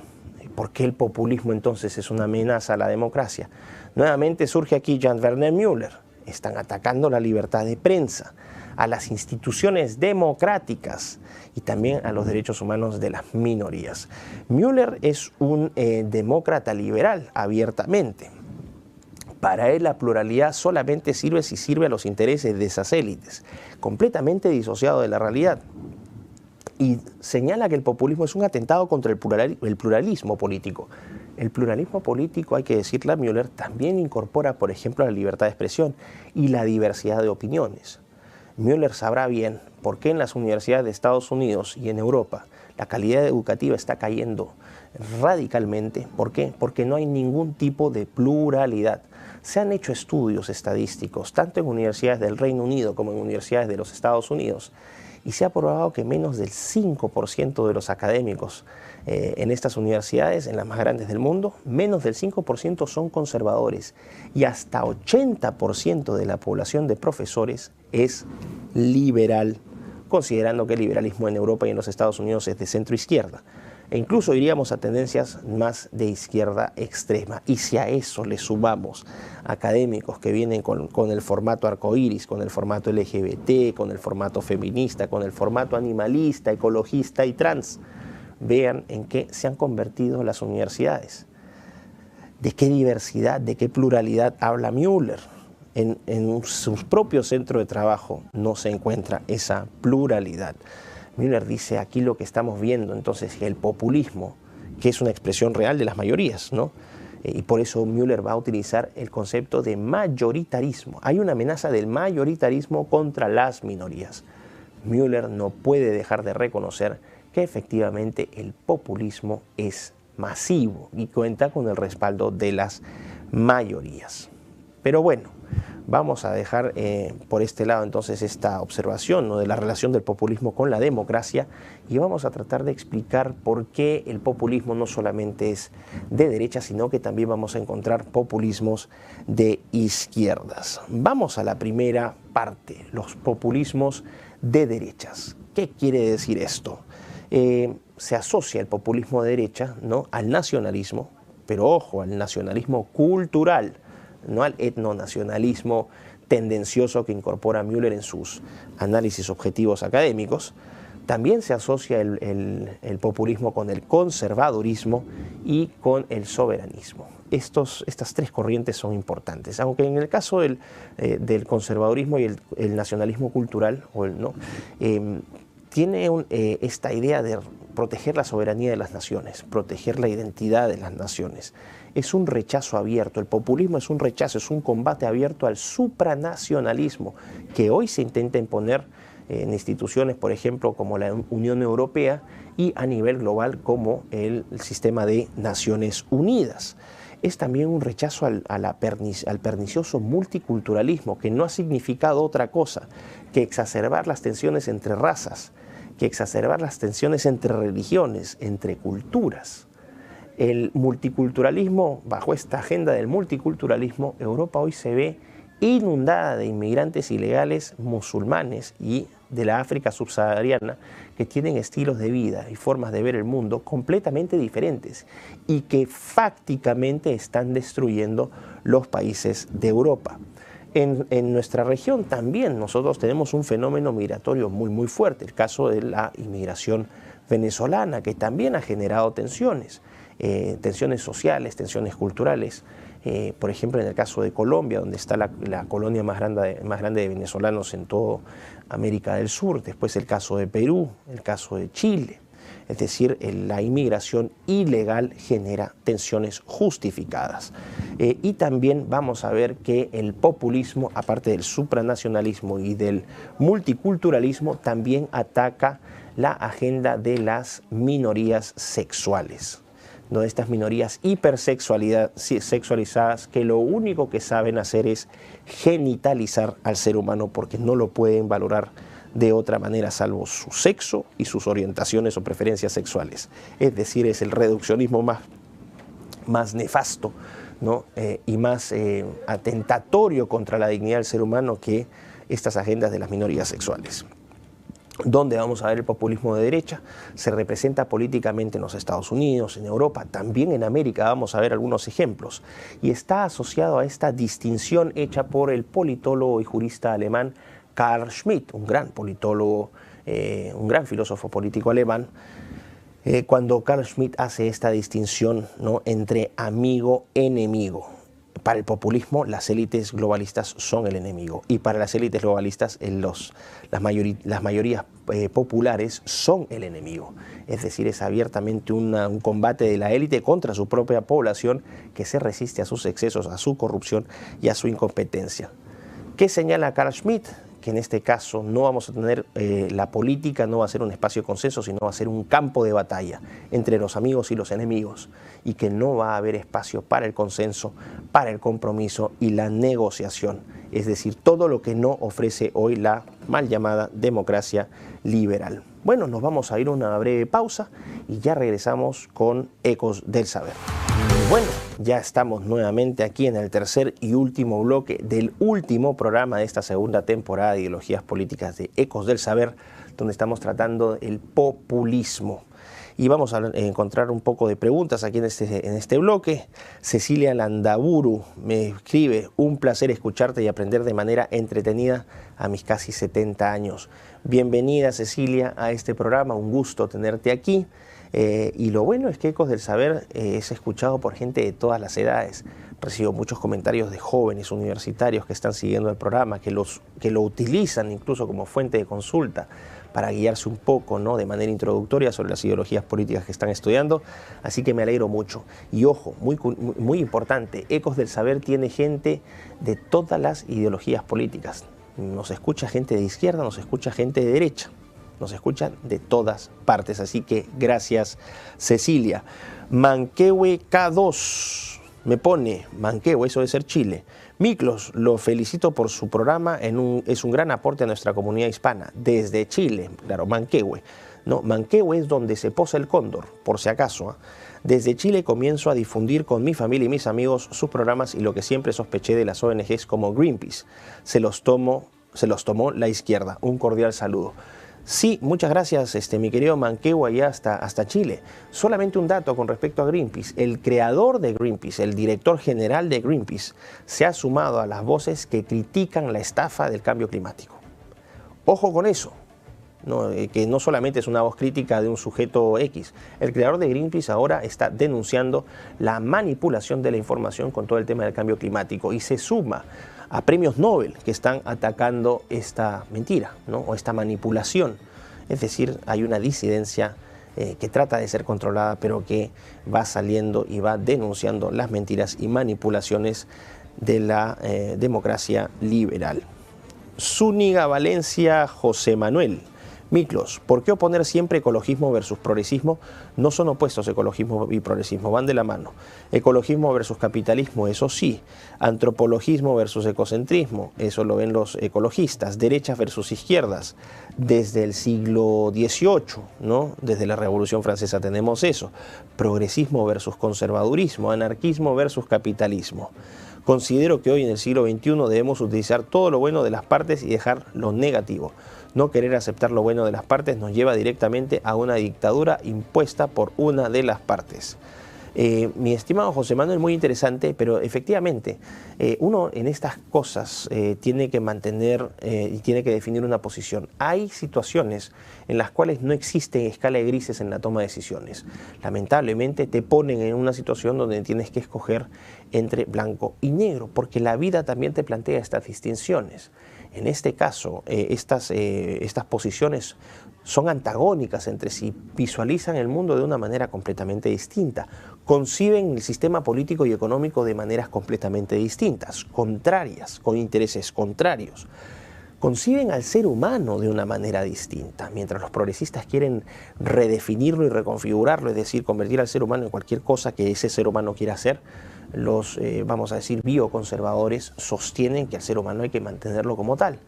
¿Por qué el populismo entonces es una amenaza a la democracia? Nuevamente surge aquí Jan Werner Müller. Están atacando la libertad de prensa, a las instituciones democráticas y también a los derechos humanos de las minorías. Müller es un demócrata liberal, abiertamente. Para él la pluralidad solamente sirve si sirve a los intereses de esas élites, completamente disociado de la realidad. Y señala que el populismo es un atentado contra el pluralismo político. El pluralismo político, hay que decirle a Müller, también incorpora, por ejemplo, la libertad de expresión y la diversidad de opiniones. Müller sabrá bien por qué en las universidades de Estados Unidos y en Europa la calidad educativa está cayendo radicalmente. ¿Por qué? Porque no hay ningún tipo de pluralidad. Se han hecho estudios estadísticos, tanto en universidades del Reino Unido como en universidades de los Estados Unidos, y se ha probado que menos del 5% de los académicos en estas universidades, en las más grandes del mundo, menos del 5% son conservadores, y hasta 80% de la población de profesores es liberal, considerando que el liberalismo en Europa y en los Estados Unidos es de centro-izquierda. E incluso iríamos a tendencias más de izquierda extrema. Y si a eso le sumamos académicos que vienen con el formato arcoíris, con el formato LGBT, con el formato feminista, con el formato animalista, ecologista y trans, vean en qué se han convertido las universidades. ¿De qué diversidad, de qué pluralidad habla Müller? En su propio centro de trabajo no se encuentra esa pluralidad. Müller dice aquí lo que estamos viendo, entonces, el populismo, que es una expresión real de las mayorías, ¿no? Y por eso Müller va a utilizar el concepto de mayoritarismo. Hay una amenaza del mayoritarismo contra las minorías. Müller no puede dejar de reconocer que efectivamente el populismo es masivo y cuenta con el respaldo de las mayorías. Pero bueno, vamos a dejar por este lado entonces esta observación, ¿no?, de la relación del populismo con la democracia, y vamos a tratar de explicar por qué el populismo no solamente es de derecha, sino que también vamos a encontrar populismos de izquierdas. Vamos a la primera parte, los populismos de derechas. ¿Qué quiere decir esto? Se asocia el populismo de derecha, ¿no?, al nacionalismo, pero ojo, al nacionalismo cultural, no al etnonacionalismo tendencioso que incorpora Müller en sus análisis objetivos académicos. También se asocia el populismo con el conservadurismo y con el soberanismo. Estas tres corrientes son importantes, aunque en el caso del conservadurismo y el nacionalismo cultural, tiene esta idea de proteger la soberanía de las naciones, proteger la identidad de las naciones. Es un rechazo abierto, el populismo es un rechazo, es un combate abierto al supranacionalismo que hoy se intenta imponer en instituciones, por ejemplo, como la Unión Europea y a nivel global como el sistema de Naciones Unidas. Es también un rechazo al pernicioso multiculturalismo, que no ha significado otra cosa que exacerbar las tensiones entre razas, que exacerbar las tensiones entre religiones, entre culturas. El multiculturalismo, bajo esta agenda del multiculturalismo, Europa hoy se ve inundada de inmigrantes ilegales musulmanes y de la África subsahariana que tienen estilos de vida y formas de ver el mundo completamente diferentes y que fácticamente están destruyendo los países de Europa. En nuestra región también nosotros tenemos un fenómeno migratorio muy fuerte, el caso de la inmigración venezolana, que también ha generado tensiones sociales, tensiones culturales. Por ejemplo, en el caso de Colombia, donde está la colonia más grande de venezolanos en toda América del Sur, después el caso de Perú, el caso de Chile. Es decir, la inmigración ilegal genera tensiones justificadas. Y también vamos a ver que el populismo, aparte del supranacionalismo y del multiculturalismo, también ataca la agenda de las minorías sexuales, ¿no? De estas minorías hipersexualizadas que lo único que saben hacer es genitalizar al ser humano porque no lo pueden valorar de otra manera salvo su sexo y sus orientaciones o preferencias sexuales. Es decir, es el reduccionismo más nefasto, ¿no? Y más atentatorio contra la dignidad del ser humano que estas agendas de las minorías sexuales. ¿Dónde vamos a ver el populismo de derecha? Se representa políticamente en los Estados Unidos, en Europa, también en América vamos a ver algunos ejemplos. Y está asociado a esta distinción hecha por el politólogo y jurista alemán Carl Schmitt, un gran politólogo, un gran filósofo político alemán, cuando Carl Schmitt hace esta distinción, ¿no?, entre amigo-enemigo. Para el populismo, las élites globalistas son el enemigo, y para las élites globalistas, las mayorías populares son el enemigo. Es decir, es abiertamente un combate de la élite contra su propia población que se resiste a sus excesos, a su corrupción y a su incompetencia. ¿Qué señala Carl Schmitt? Que en este caso no vamos a tener, la política no va a ser un espacio de consenso, sino va a ser un campo de batalla entre los amigos y los enemigos, y que no va a haber espacio para el consenso, para el compromiso y la negociación, es decir, todo lo que no ofrece hoy la mal llamada democracia liberal. Bueno, nos vamos a ir a una breve pausa y ya regresamos con Ecos del Saber. Bueno, ya estamos nuevamente aquí en el tercer y último bloque del último programa de esta segunda temporada de Ideologías Políticas de Ecos del Saber, donde estamos tratando el populismo. Y vamos a encontrar un poco de preguntas aquí en este bloque. Cecilia Landaburu me escribe: un placer escucharte y aprender de manera entretenida a mis casi 70 años. Bienvenida, Cecilia, a este programa, un gusto tenerte aquí. Y lo bueno es que Ecos del Saber es escuchado por gente de todas las edades. Recibo muchos comentarios de jóvenes universitarios que están siguiendo el programa, que lo utilizan incluso como fuente de consulta para guiarse un poco, ¿no?, de manera introductoria sobre las ideologías políticas que están estudiando. Así que me alegro mucho. Y ojo, muy importante, Ecos del Saber tiene gente de todas las ideologías políticas. Nos escucha gente de izquierda, nos escucha gente de derecha. Nos escuchan de todas partes, así que gracias, Cecilia. Manquehue K2 me pone, Manquehue, eso debe ser Chile. Miklos, lo felicito por su programa, es un gran aporte a nuestra comunidad hispana. Desde Chile, claro, Manquehue. No, Manquehue es donde se posa el cóndor, por si acaso, ¿eh? Desde Chile comienzo a difundir con mi familia y mis amigos sus programas y lo que siempre sospeché de las ONGs como Greenpeace. Se los tomó la izquierda. Un cordial saludo. Sí, muchas gracias, mi querido Manquehue, allá hasta Chile. Solamente un dato con respecto a Greenpeace. El creador de Greenpeace, el director general de Greenpeace, se ha sumado a las voces que critican la estafa del cambio climático. Ojo con eso, ¿no? Que no solamente es una voz crítica de un sujeto X. El creador de Greenpeace ahora está denunciando la manipulación de la información con todo el tema del cambio climático y se suma a premios Nobel que están atacando esta mentira, ¿no?, o esta manipulación. Es decir, hay una disidencia que trata de ser controlada, pero que va saliendo y va denunciando las mentiras y manipulaciones de la democracia liberal. Zúñiga Valencia José Manuel. Miklos, ¿por qué oponer siempre ecologismo versus progresismo? No son opuestos ecologismo y progresismo, van de la mano. Ecologismo versus capitalismo, eso sí. Antropologismo versus ecocentrismo, eso lo ven los ecologistas. Derechas versus izquierdas, desde el siglo XVIII, ¿no? Desde la Revolución Francesa tenemos eso. Progresismo versus conservadurismo, anarquismo versus capitalismo. Considero que hoy en el siglo XXI debemos utilizar todo lo bueno de las partes y dejar lo negativo. No querer aceptar lo bueno de las partes nos lleva directamente a una dictadura impuesta por una de las partes. Mi estimado José Manuel, muy interesante, pero efectivamente uno en estas cosas tiene que mantener y tiene que definir una posición. Hay situaciones en las cuales no existe escala de grises en la toma de decisiones. Lamentablemente te ponen en una situación donde tienes que escoger entre blanco y negro, porque la vida también te plantea estas distinciones. En este caso, estas posiciones son antagónicas entre sí, visualizan el mundo de una manera completamente distinta, conciben el sistema político y económico de maneras completamente distintas, contrarias, con intereses contrarios. Conciben al ser humano de una manera distinta, mientras los progresistas quieren redefinirlo y reconfigurarlo, es decir, convertir al ser humano en cualquier cosa que ese ser humano quiera hacer. Los, vamos a decir, bioconservadores sostienen que al ser humano hay que mantenerlo como tal.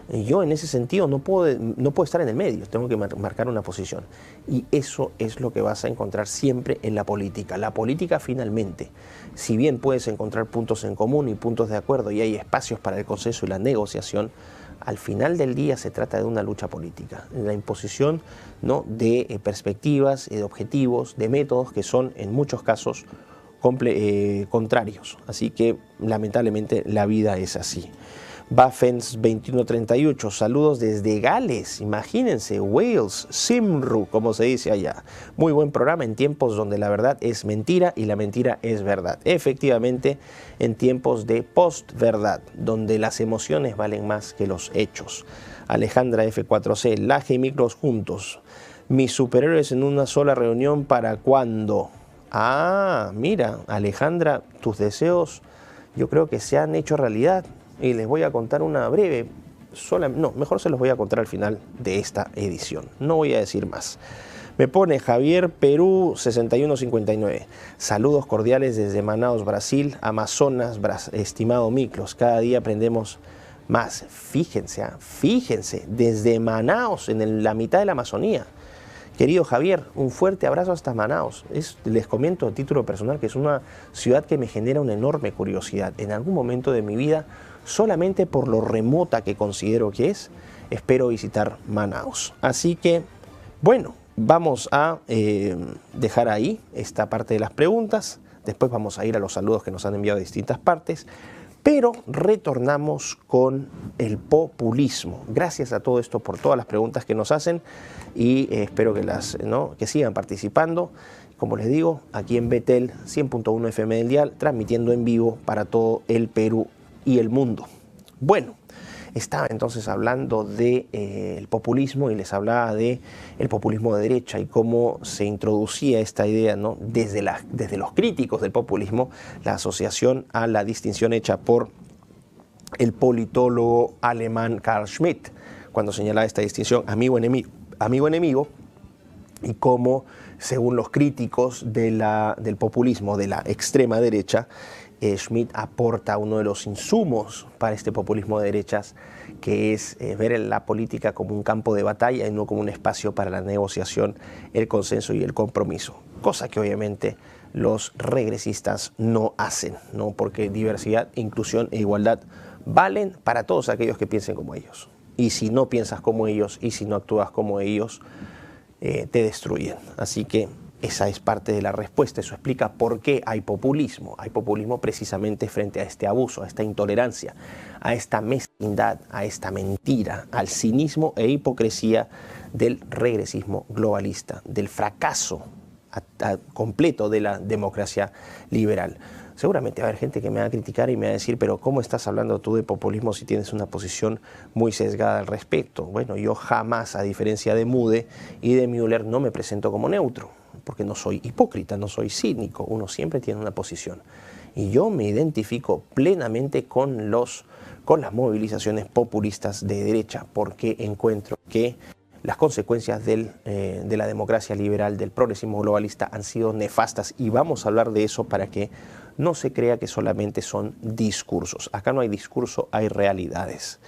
Yo en ese sentido no puedo estar en el medio, tengo que marcar una posición. Y eso es lo que vas a encontrar siempre en la política. La política finalmente, si bien puedes encontrar puntos en común y puntos de acuerdo y hay espacios para el consenso y la negociación, al final del día se trata de una lucha política, la imposición, ¿no?, de perspectivas, de objetivos, de métodos que son en muchos casos contrarios. Así que lamentablemente la vida es así. Baffens 2138, saludos desde Gales, imagínense, Wales, Simru, como se dice allá. Muy buen programa en tiempos donde la verdad es mentira y la mentira es verdad. Efectivamente, en tiempos de post-verdad, donde las emociones valen más que los hechos. Alejandra F4C, Laje y Miklos juntos. Mis superhéroes en una sola reunión, ¿para cuándo? Ah, mira, Alejandra, tus deseos yo creo que se han hecho realidad. Y les voy a contar una breve, mejor se los voy a contar al final de esta edición. No voy a decir más. Me pone Javier Perú 6159. Saludos cordiales desde Manaus, Brasil, Amazonas, estimado Miklos. Cada día aprendemos más. Fíjense, desde Manaus, en la mitad de la Amazonía. Querido Javier, un fuerte abrazo hasta Manaus. Les comento a título personal que es una ciudad que me genera una enorme curiosidad. En algún momento de mi vida, solamente por lo remota que considero que es, espero visitar Manaus. Así que, bueno, vamos a dejar ahí esta parte de las preguntas. Después vamos a ir a los saludos que nos han enviado de distintas partes. Pero retornamos con el populismo. Gracias a todo esto por todas las preguntas que nos hacen y espero que, que sigan participando. Como les digo, aquí en Betel 100.1 FM del dial, transmitiendo en vivo para todo el Perú y el mundo. Bueno, estaba entonces hablando del populismo y les hablaba del populismo de derecha y cómo se introducía esta idea, ¿no?, desde los críticos del populismo, la asociación a la distinción hecha por el politólogo alemán Carl Schmitt, cuando señalaba esta distinción amigo-enemigo, y cómo, según los críticos del populismo de la extrema derecha, Schmitt aporta uno de los insumos para este populismo de derechas, que es ver la política como un campo de batalla y no como un espacio para la negociación, el consenso y el compromiso, cosa que obviamente los regresistas no hacen, ¿no?, porque diversidad, inclusión e igualdad valen para todos aquellos que piensen como ellos. Y si no piensas como ellos y si no actúas como ellos, te destruyen. Así que esa es parte de la respuesta. Eso explica por qué hay populismo. Hay populismo precisamente frente a este abuso, a esta intolerancia, a esta mezquindad, a esta mentira, al cinismo e hipocresía del regresismo globalista, del fracaso completo de la democracia liberal. Seguramente va a haber gente que me va a criticar y me va a decir, pero ¿cómo estás hablando tú de populismo si tienes una posición muy sesgada al respecto? Bueno, yo jamás, a diferencia de Moody y de Müller, no me presento como neutro, porque no soy hipócrita, no soy cínico, uno siempre tiene una posición. Y yo me identifico plenamente con las movilizaciones populistas de derecha, porque encuentro que las consecuencias de la democracia liberal, del progresismo globalista, han sido nefastas, y vamos a hablar de eso para que no se crea que solamente son discursos. Acá no hay discurso, hay realidades.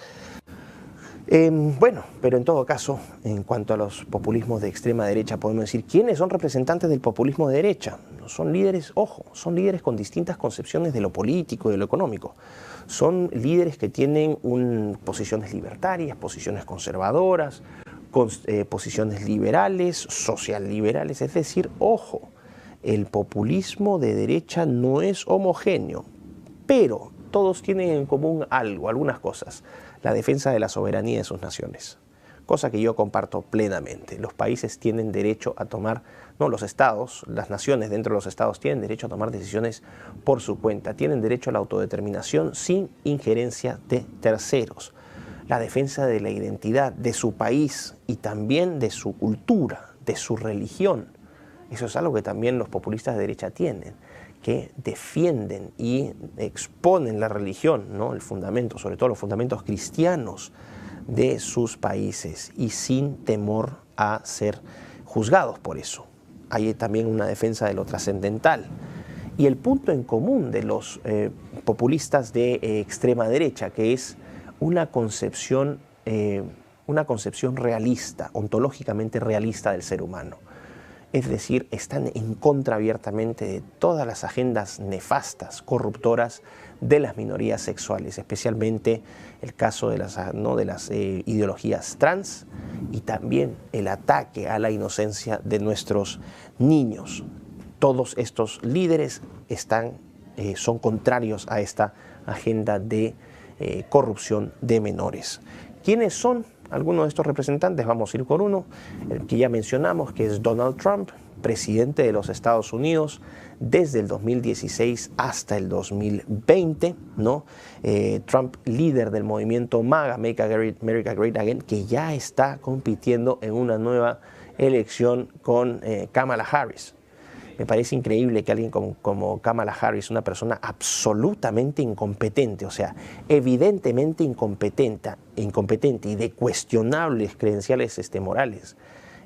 Bueno, pero en todo caso, en cuanto a los populismos de extrema derecha, podemos decir, ¿quiénes son representantes del populismo de derecha? Son líderes, ojo, son líderes con distintas concepciones de lo político y de lo económico. Son líderes que tienen posiciones libertarias, posiciones conservadoras, posiciones liberales, social liberales, es decir, ojo, el populismo de derecha no es homogéneo, pero todos tienen en común algo, algunas cosas: la defensa de la soberanía de sus naciones, cosa que yo comparto plenamente. Los países tienen derecho a tomar, no los estados, las naciones dentro de los estados tienen derecho a tomar decisiones por su cuenta, tienen derecho a la autodeterminación sin injerencia de terceros. La defensa de la identidad de su país y también de su cultura, de su religión. Eso es algo que también los populistas de derecha tienen, que defienden y exponen la religión, ¿no? El fundamento, sobre todo los fundamentos cristianos de sus países, y sin temor a ser juzgados por eso. Hay también una defensa de lo trascendental. Y el punto en común de los populistas de extrema derecha, que es una concepción realista, ontológicamente realista del ser humano. Es decir, están en contra abiertamente de todas las agendas nefastas, corruptoras de las minorías sexuales, especialmente el caso de las ideologías trans, y también el ataque a la inocencia de nuestros niños. Todos estos líderes son contrarios a esta agenda de corrupción de menores. ¿Quiénes son algunos de estos representantes? Vamos a ir por uno, el que ya mencionamos, que es Donald Trump, presidente de los Estados Unidos desde el 2016 hasta el 2020, ¿no? Trump, líder del movimiento MAGA, Make America Great Again, que ya está compitiendo en una nueva elección con Kamala Harris. Me parece increíble que alguien como Kamala Harris, una persona absolutamente incompetente, o sea, evidentemente incompetente y de cuestionables credenciales morales,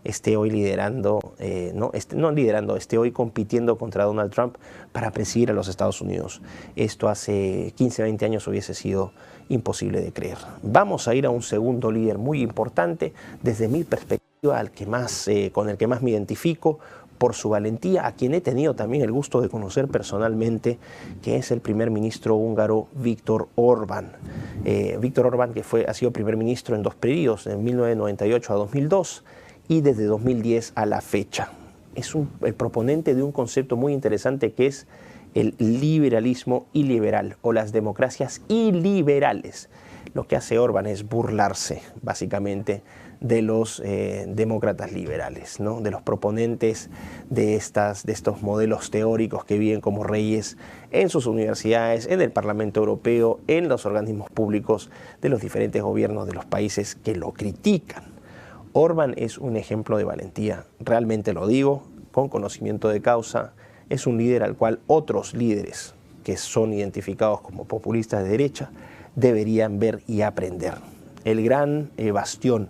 esté hoy esté hoy compitiendo contra Donald Trump para presidir a los Estados Unidos. Esto hace 15, 20 años hubiese sido imposible de creer. Vamos a ir a un segundo líder muy importante, desde mi perspectiva, con el que más me identifico, por su valentía, a quien he tenido también el gusto de conocer personalmente, que es el primer ministro húngaro Viktor Orbán. Viktor Orbán, que ha sido primer ministro en dos periodos, de 1998 a 2002 y desde 2010 a la fecha. Es el proponente de un concepto muy interesante, que es el liberalismo iliberal, o las democracias iliberales. Lo que hace Orbán es burlarse, básicamente, de los demócratas liberales, ¿no? De los proponentes de estos modelos teóricos que viven como reyes en sus universidades, en el Parlamento Europeo, en los organismos públicos de los diferentes gobiernos de los países que lo critican. Orbán es un ejemplo de valentía, realmente lo digo, con conocimiento de causa. Es un líder al cual otros líderes que son identificados como populistas de derecha deberían ver y aprender. El gran bastión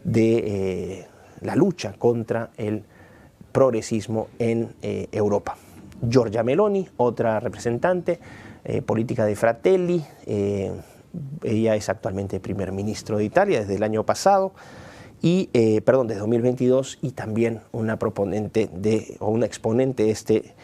de la lucha contra el progresismo en Europa. Giorgia Meloni, otra representante política de Fratelli, ella es actualmente primer ministro de Italia desde el año pasado, desde 2022, y también una proponente una exponente de este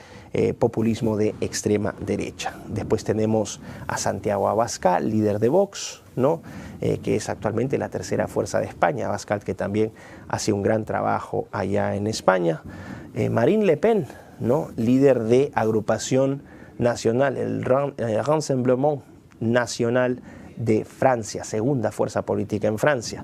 populismo de extrema derecha. Después tenemos a Santiago Abascal, líder de Vox, ¿no? Que es actualmente la tercera fuerza de España. Abascal, que también hace un gran trabajo allá en España. Marine Le Pen, ¿no? Líder de agrupación nacional, el Rassemblement National de Francia, segunda fuerza política en Francia.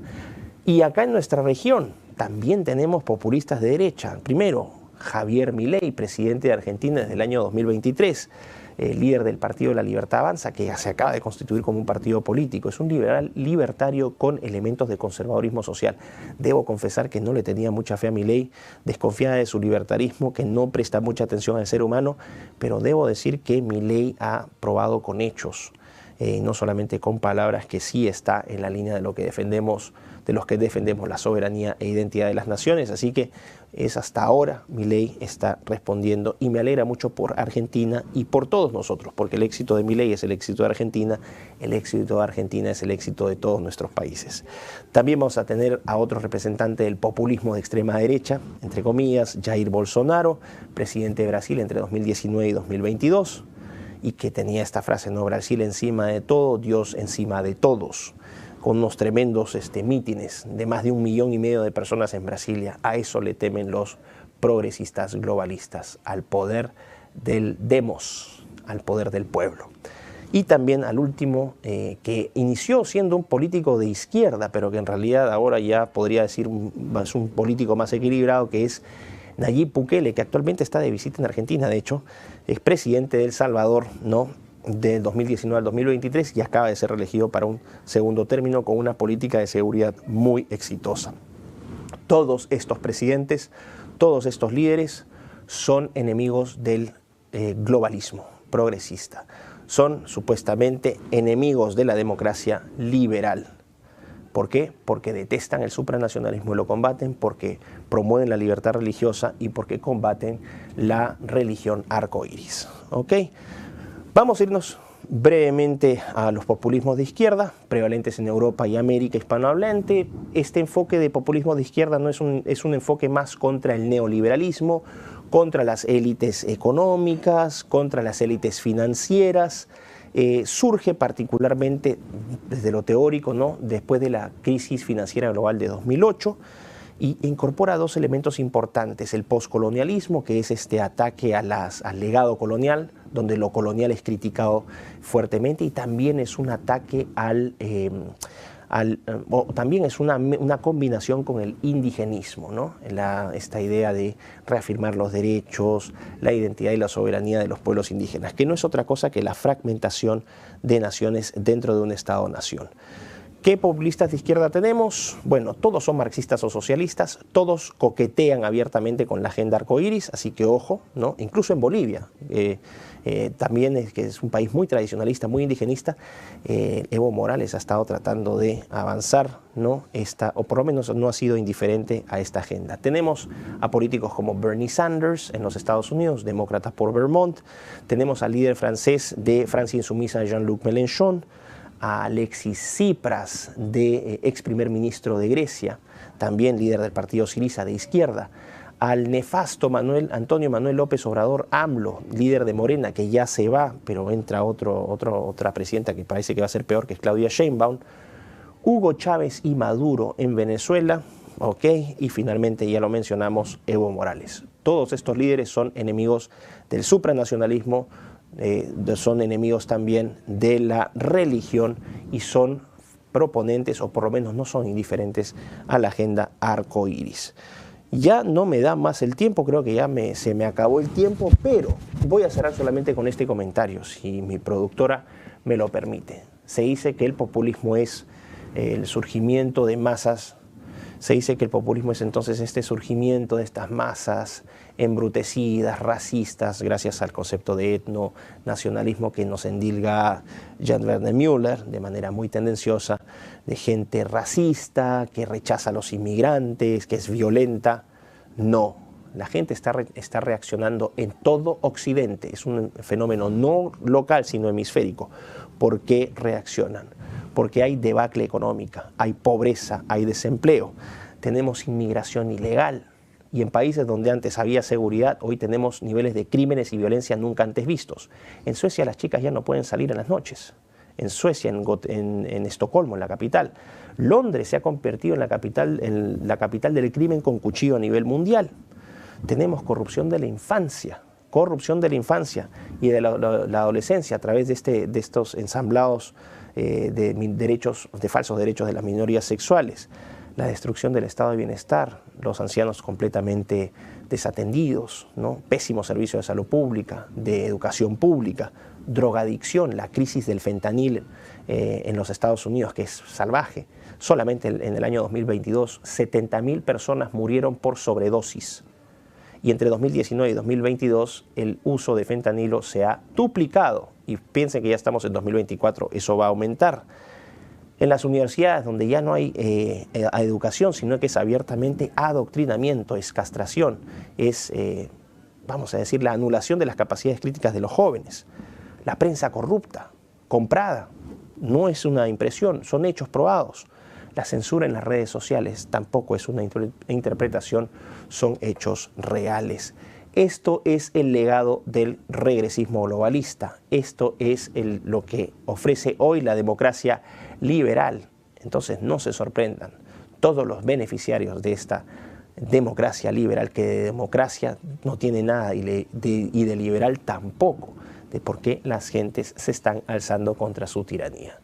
Y acá en nuestra región también tenemos populistas de derecha. Primero, Javier Milei, presidente de Argentina desde el año 2023. líder del partido La Libertad Avanza, que ya se acaba de constituir como un partido político. Es un liberal libertario con elementos de conservadurismo social. Debo confesar que no le tenía mucha fe a Milei, desconfiada de su libertarismo, que no presta mucha atención al ser humano, pero debo decir que Milei ha probado con hechos, no solamente con palabras, que sí está en la línea de lo que defendemos, de los que defendemos la soberanía e identidad de las naciones. Así que es hasta ahora Milei está respondiendo, y me alegra mucho por Argentina y por todos nosotros, porque el éxito de Milei es el éxito de Argentina, el éxito de Argentina es el éxito de todos nuestros países. También vamos a tener a otro representante del populismo de extrema derecha, entre comillas, Jair Bolsonaro, presidente de Brasil entre 2019 y 2022, y que tenía esta frase, ¿no? Brasil encima de todo, Dios encima de todos, con unos tremendos mítines de más de 1,5 millones de personas en Brasilia. A eso le temen los progresistas globalistas, al poder del demos, al poder del pueblo. Y también al último, que inició siendo un político de izquierda, pero que en realidad ahora ya podría decir es un político más equilibrado, que es Nayib Bukele, que actualmente está de visita en Argentina. De hecho, es presidente de El Salvador, ¿no?, del 2019 al 2023, y acaba de ser reelegido para un segundo término con una política de seguridad muy exitosa. Todos estos presidentes, todos estos líderes son enemigos del globalismo progresista. Son supuestamente enemigos de la democracia liberal. ¿Por qué? Porque detestan el supranacionalismo y lo combaten, porque promueven la libertad religiosa y porque combaten la religión arcoíris. ¿Ok? Vamos a irnos brevemente a los populismos de izquierda, prevalentes en Europa y América hispanohablante. Este enfoque de populismo de izquierda no es un enfoque más contra el neoliberalismo, contra las élites económicas, contra las élites financieras. Surge particularmente desde lo teórico, ¿no?, después de la crisis financiera global de 2008, y incorpora dos elementos importantes: el poscolonialismo, que es este ataque al legado colonial, donde lo colonial es criticado fuertemente, y también es un ataque también es una combinación con el indigenismo, ¿no? Esta idea de reafirmar los derechos, la identidad y la soberanía de los pueblos indígenas, que no es otra cosa que la fragmentación de naciones dentro de un Estado-nación. ¿Qué populistas de izquierda tenemos? Bueno, todos son marxistas o socialistas, todos coquetean abiertamente con la agenda arcoíris, así que ojo, ¿no? Incluso en Bolivia, también que es un país muy tradicionalista, muy indigenista, Evo Morales ha estado tratando de avanzar, ¿no?, o por lo menos no ha sido indiferente a esta agenda. Tenemos a políticos como Bernie Sanders en los Estados Unidos, demócrata por Vermont. Tenemos al líder francés de Francia Insumisa, Jean-Luc Mélenchon, a Alexis Tsipras, ex primer ministro de Grecia, también líder del partido Syriza de izquierda, al nefasto Antonio Manuel López Obrador, AMLO, líder de Morena, que ya se va, pero entra otra presidenta que parece que va a ser peor, que es Claudia Sheinbaum, Hugo Chávez y Maduro en Venezuela, ¿ok? Y finalmente, ya lo mencionamos, Evo Morales. Todos estos líderes son enemigos del supranacionalismo, son enemigos también de la religión, y son proponentes, o por lo menos no son indiferentes a la agenda arcoíris. Ya no me da más el tiempo, creo que ya se me acabó el tiempo, pero voy a cerrar solamente con este comentario, si mi productora me lo permite. Se dice que el populismo es el surgimiento de masas. Se dice que el populismo es entonces este surgimiento de estas masas embrutecidas, racistas, gracias al concepto de etnonacionalismo que nos endilga Jan Werner Müller de manera muy tendenciosa, de gente racista, que rechaza a los inmigrantes, que es violenta. No, la gente está reaccionando en todo Occidente. Es un fenómeno no local, sino hemisférico. ¿Por qué reaccionan? Porque hay debacle económica, hay pobreza, hay desempleo, tenemos inmigración ilegal, y en países donde antes había seguridad, hoy tenemos niveles de crímenes y violencia nunca antes vistos. En Suecia las chicas ya no pueden salir en las noches. En Suecia, en Estocolmo, en la capital. Londres se ha convertido en la capital del crimen con cuchillo a nivel mundial. Tenemos corrupción de la infancia y de la adolescencia a través de estos ensamblados de falsos derechos de las minorías sexuales. la destrucción del estado de bienestar, los ancianos completamente desatendidos, ¿no? Pésimo servicio de salud pública, de educación pública, drogadicción, la crisis del fentanil en los Estados Unidos, que es salvaje. Solamente en el año 2022, 70.000 personas murieron por sobredosis. Y entre 2019 y 2022, el uso de fentanilo se ha duplicado. Y piensen que ya estamos en 2024, eso va a aumentar. En las universidades, donde ya no hay educación, sino que es abiertamente adoctrinamiento, es castración, es, vamos a decir, la anulación de las capacidades críticas de los jóvenes. La prensa corrupta, comprada, no es una impresión, son hechos probados. La censura en las redes sociales tampoco es una interpretación, son hechos reales. Esto es el legado del regresismo globalista. Esto es lo que ofrece hoy la democracia liberal. Entonces no se sorprendan todos los beneficiarios de esta democracia liberal, que de democracia no tiene nada y de liberal tampoco, de por qué las gentes se están alzando contra su tiranía.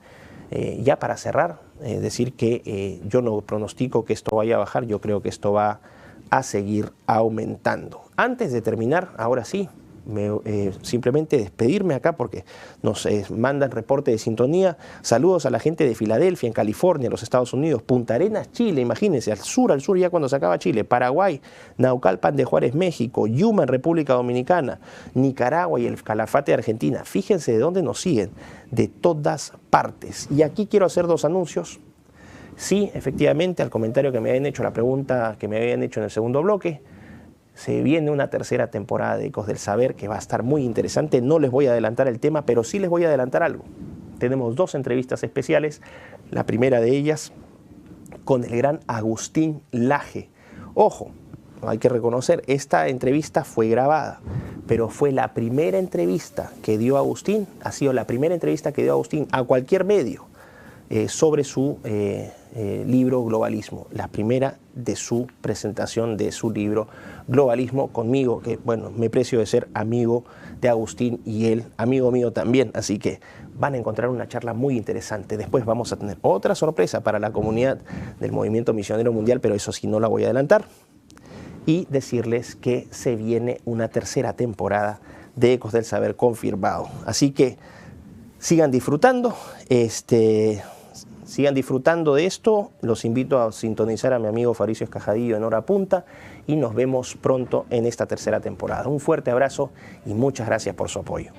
Ya para cerrar, decir que yo no pronostico que esto vaya a bajar, yo creo que esto va a seguir aumentando. Antes de terminar, ahora sí, simplemente despedirme acá porque nos mandan reporte de sintonía. Saludos a la gente de Filadelfia, en California, los Estados Unidos, Punta Arenas, Chile, imagínense, al sur ya cuando se acaba Chile, Paraguay, Naucalpan de Juárez, México, Yuma en República Dominicana, Nicaragua y el Calafate de Argentina. Fíjense de dónde nos siguen, de todas partes. Y aquí quiero hacer dos anuncios. Sí, efectivamente, al comentario que me habían hecho, la pregunta que me habían hecho en el segundo bloque, se viene una tercera temporada de Ecos del Saber que va a estar muy interesante. No les voy a adelantar el tema, pero sí les voy a adelantar algo. Tenemos dos entrevistas especiales. La primera de ellas con el gran Agustín Laje. Ojo, hay que reconocer, esta entrevista fue grabada, pero fue la primera entrevista que dio Agustín, ha sido la primera entrevista que dio Agustín a cualquier medio sobre su libro Globalismo, la primera de su presentación de su libro Globalismo conmigo, que bueno, me precio de ser amigo de Agustín y él, amigo mío también, así que van a encontrar una charla muy interesante. Después vamos a tener otra sorpresa para la comunidad del Movimiento Misionero Mundial, pero eso sí no la voy a adelantar, y decirles que se viene una tercera temporada de Ecos del Saber confirmado. Así que sigan disfrutando, sigan disfrutando de esto. Los invito a sintonizar a mi amigo Fabricio Escajadillo en Hora Punta y nos vemos pronto en esta tercera temporada. Un fuerte abrazo y muchas gracias por su apoyo.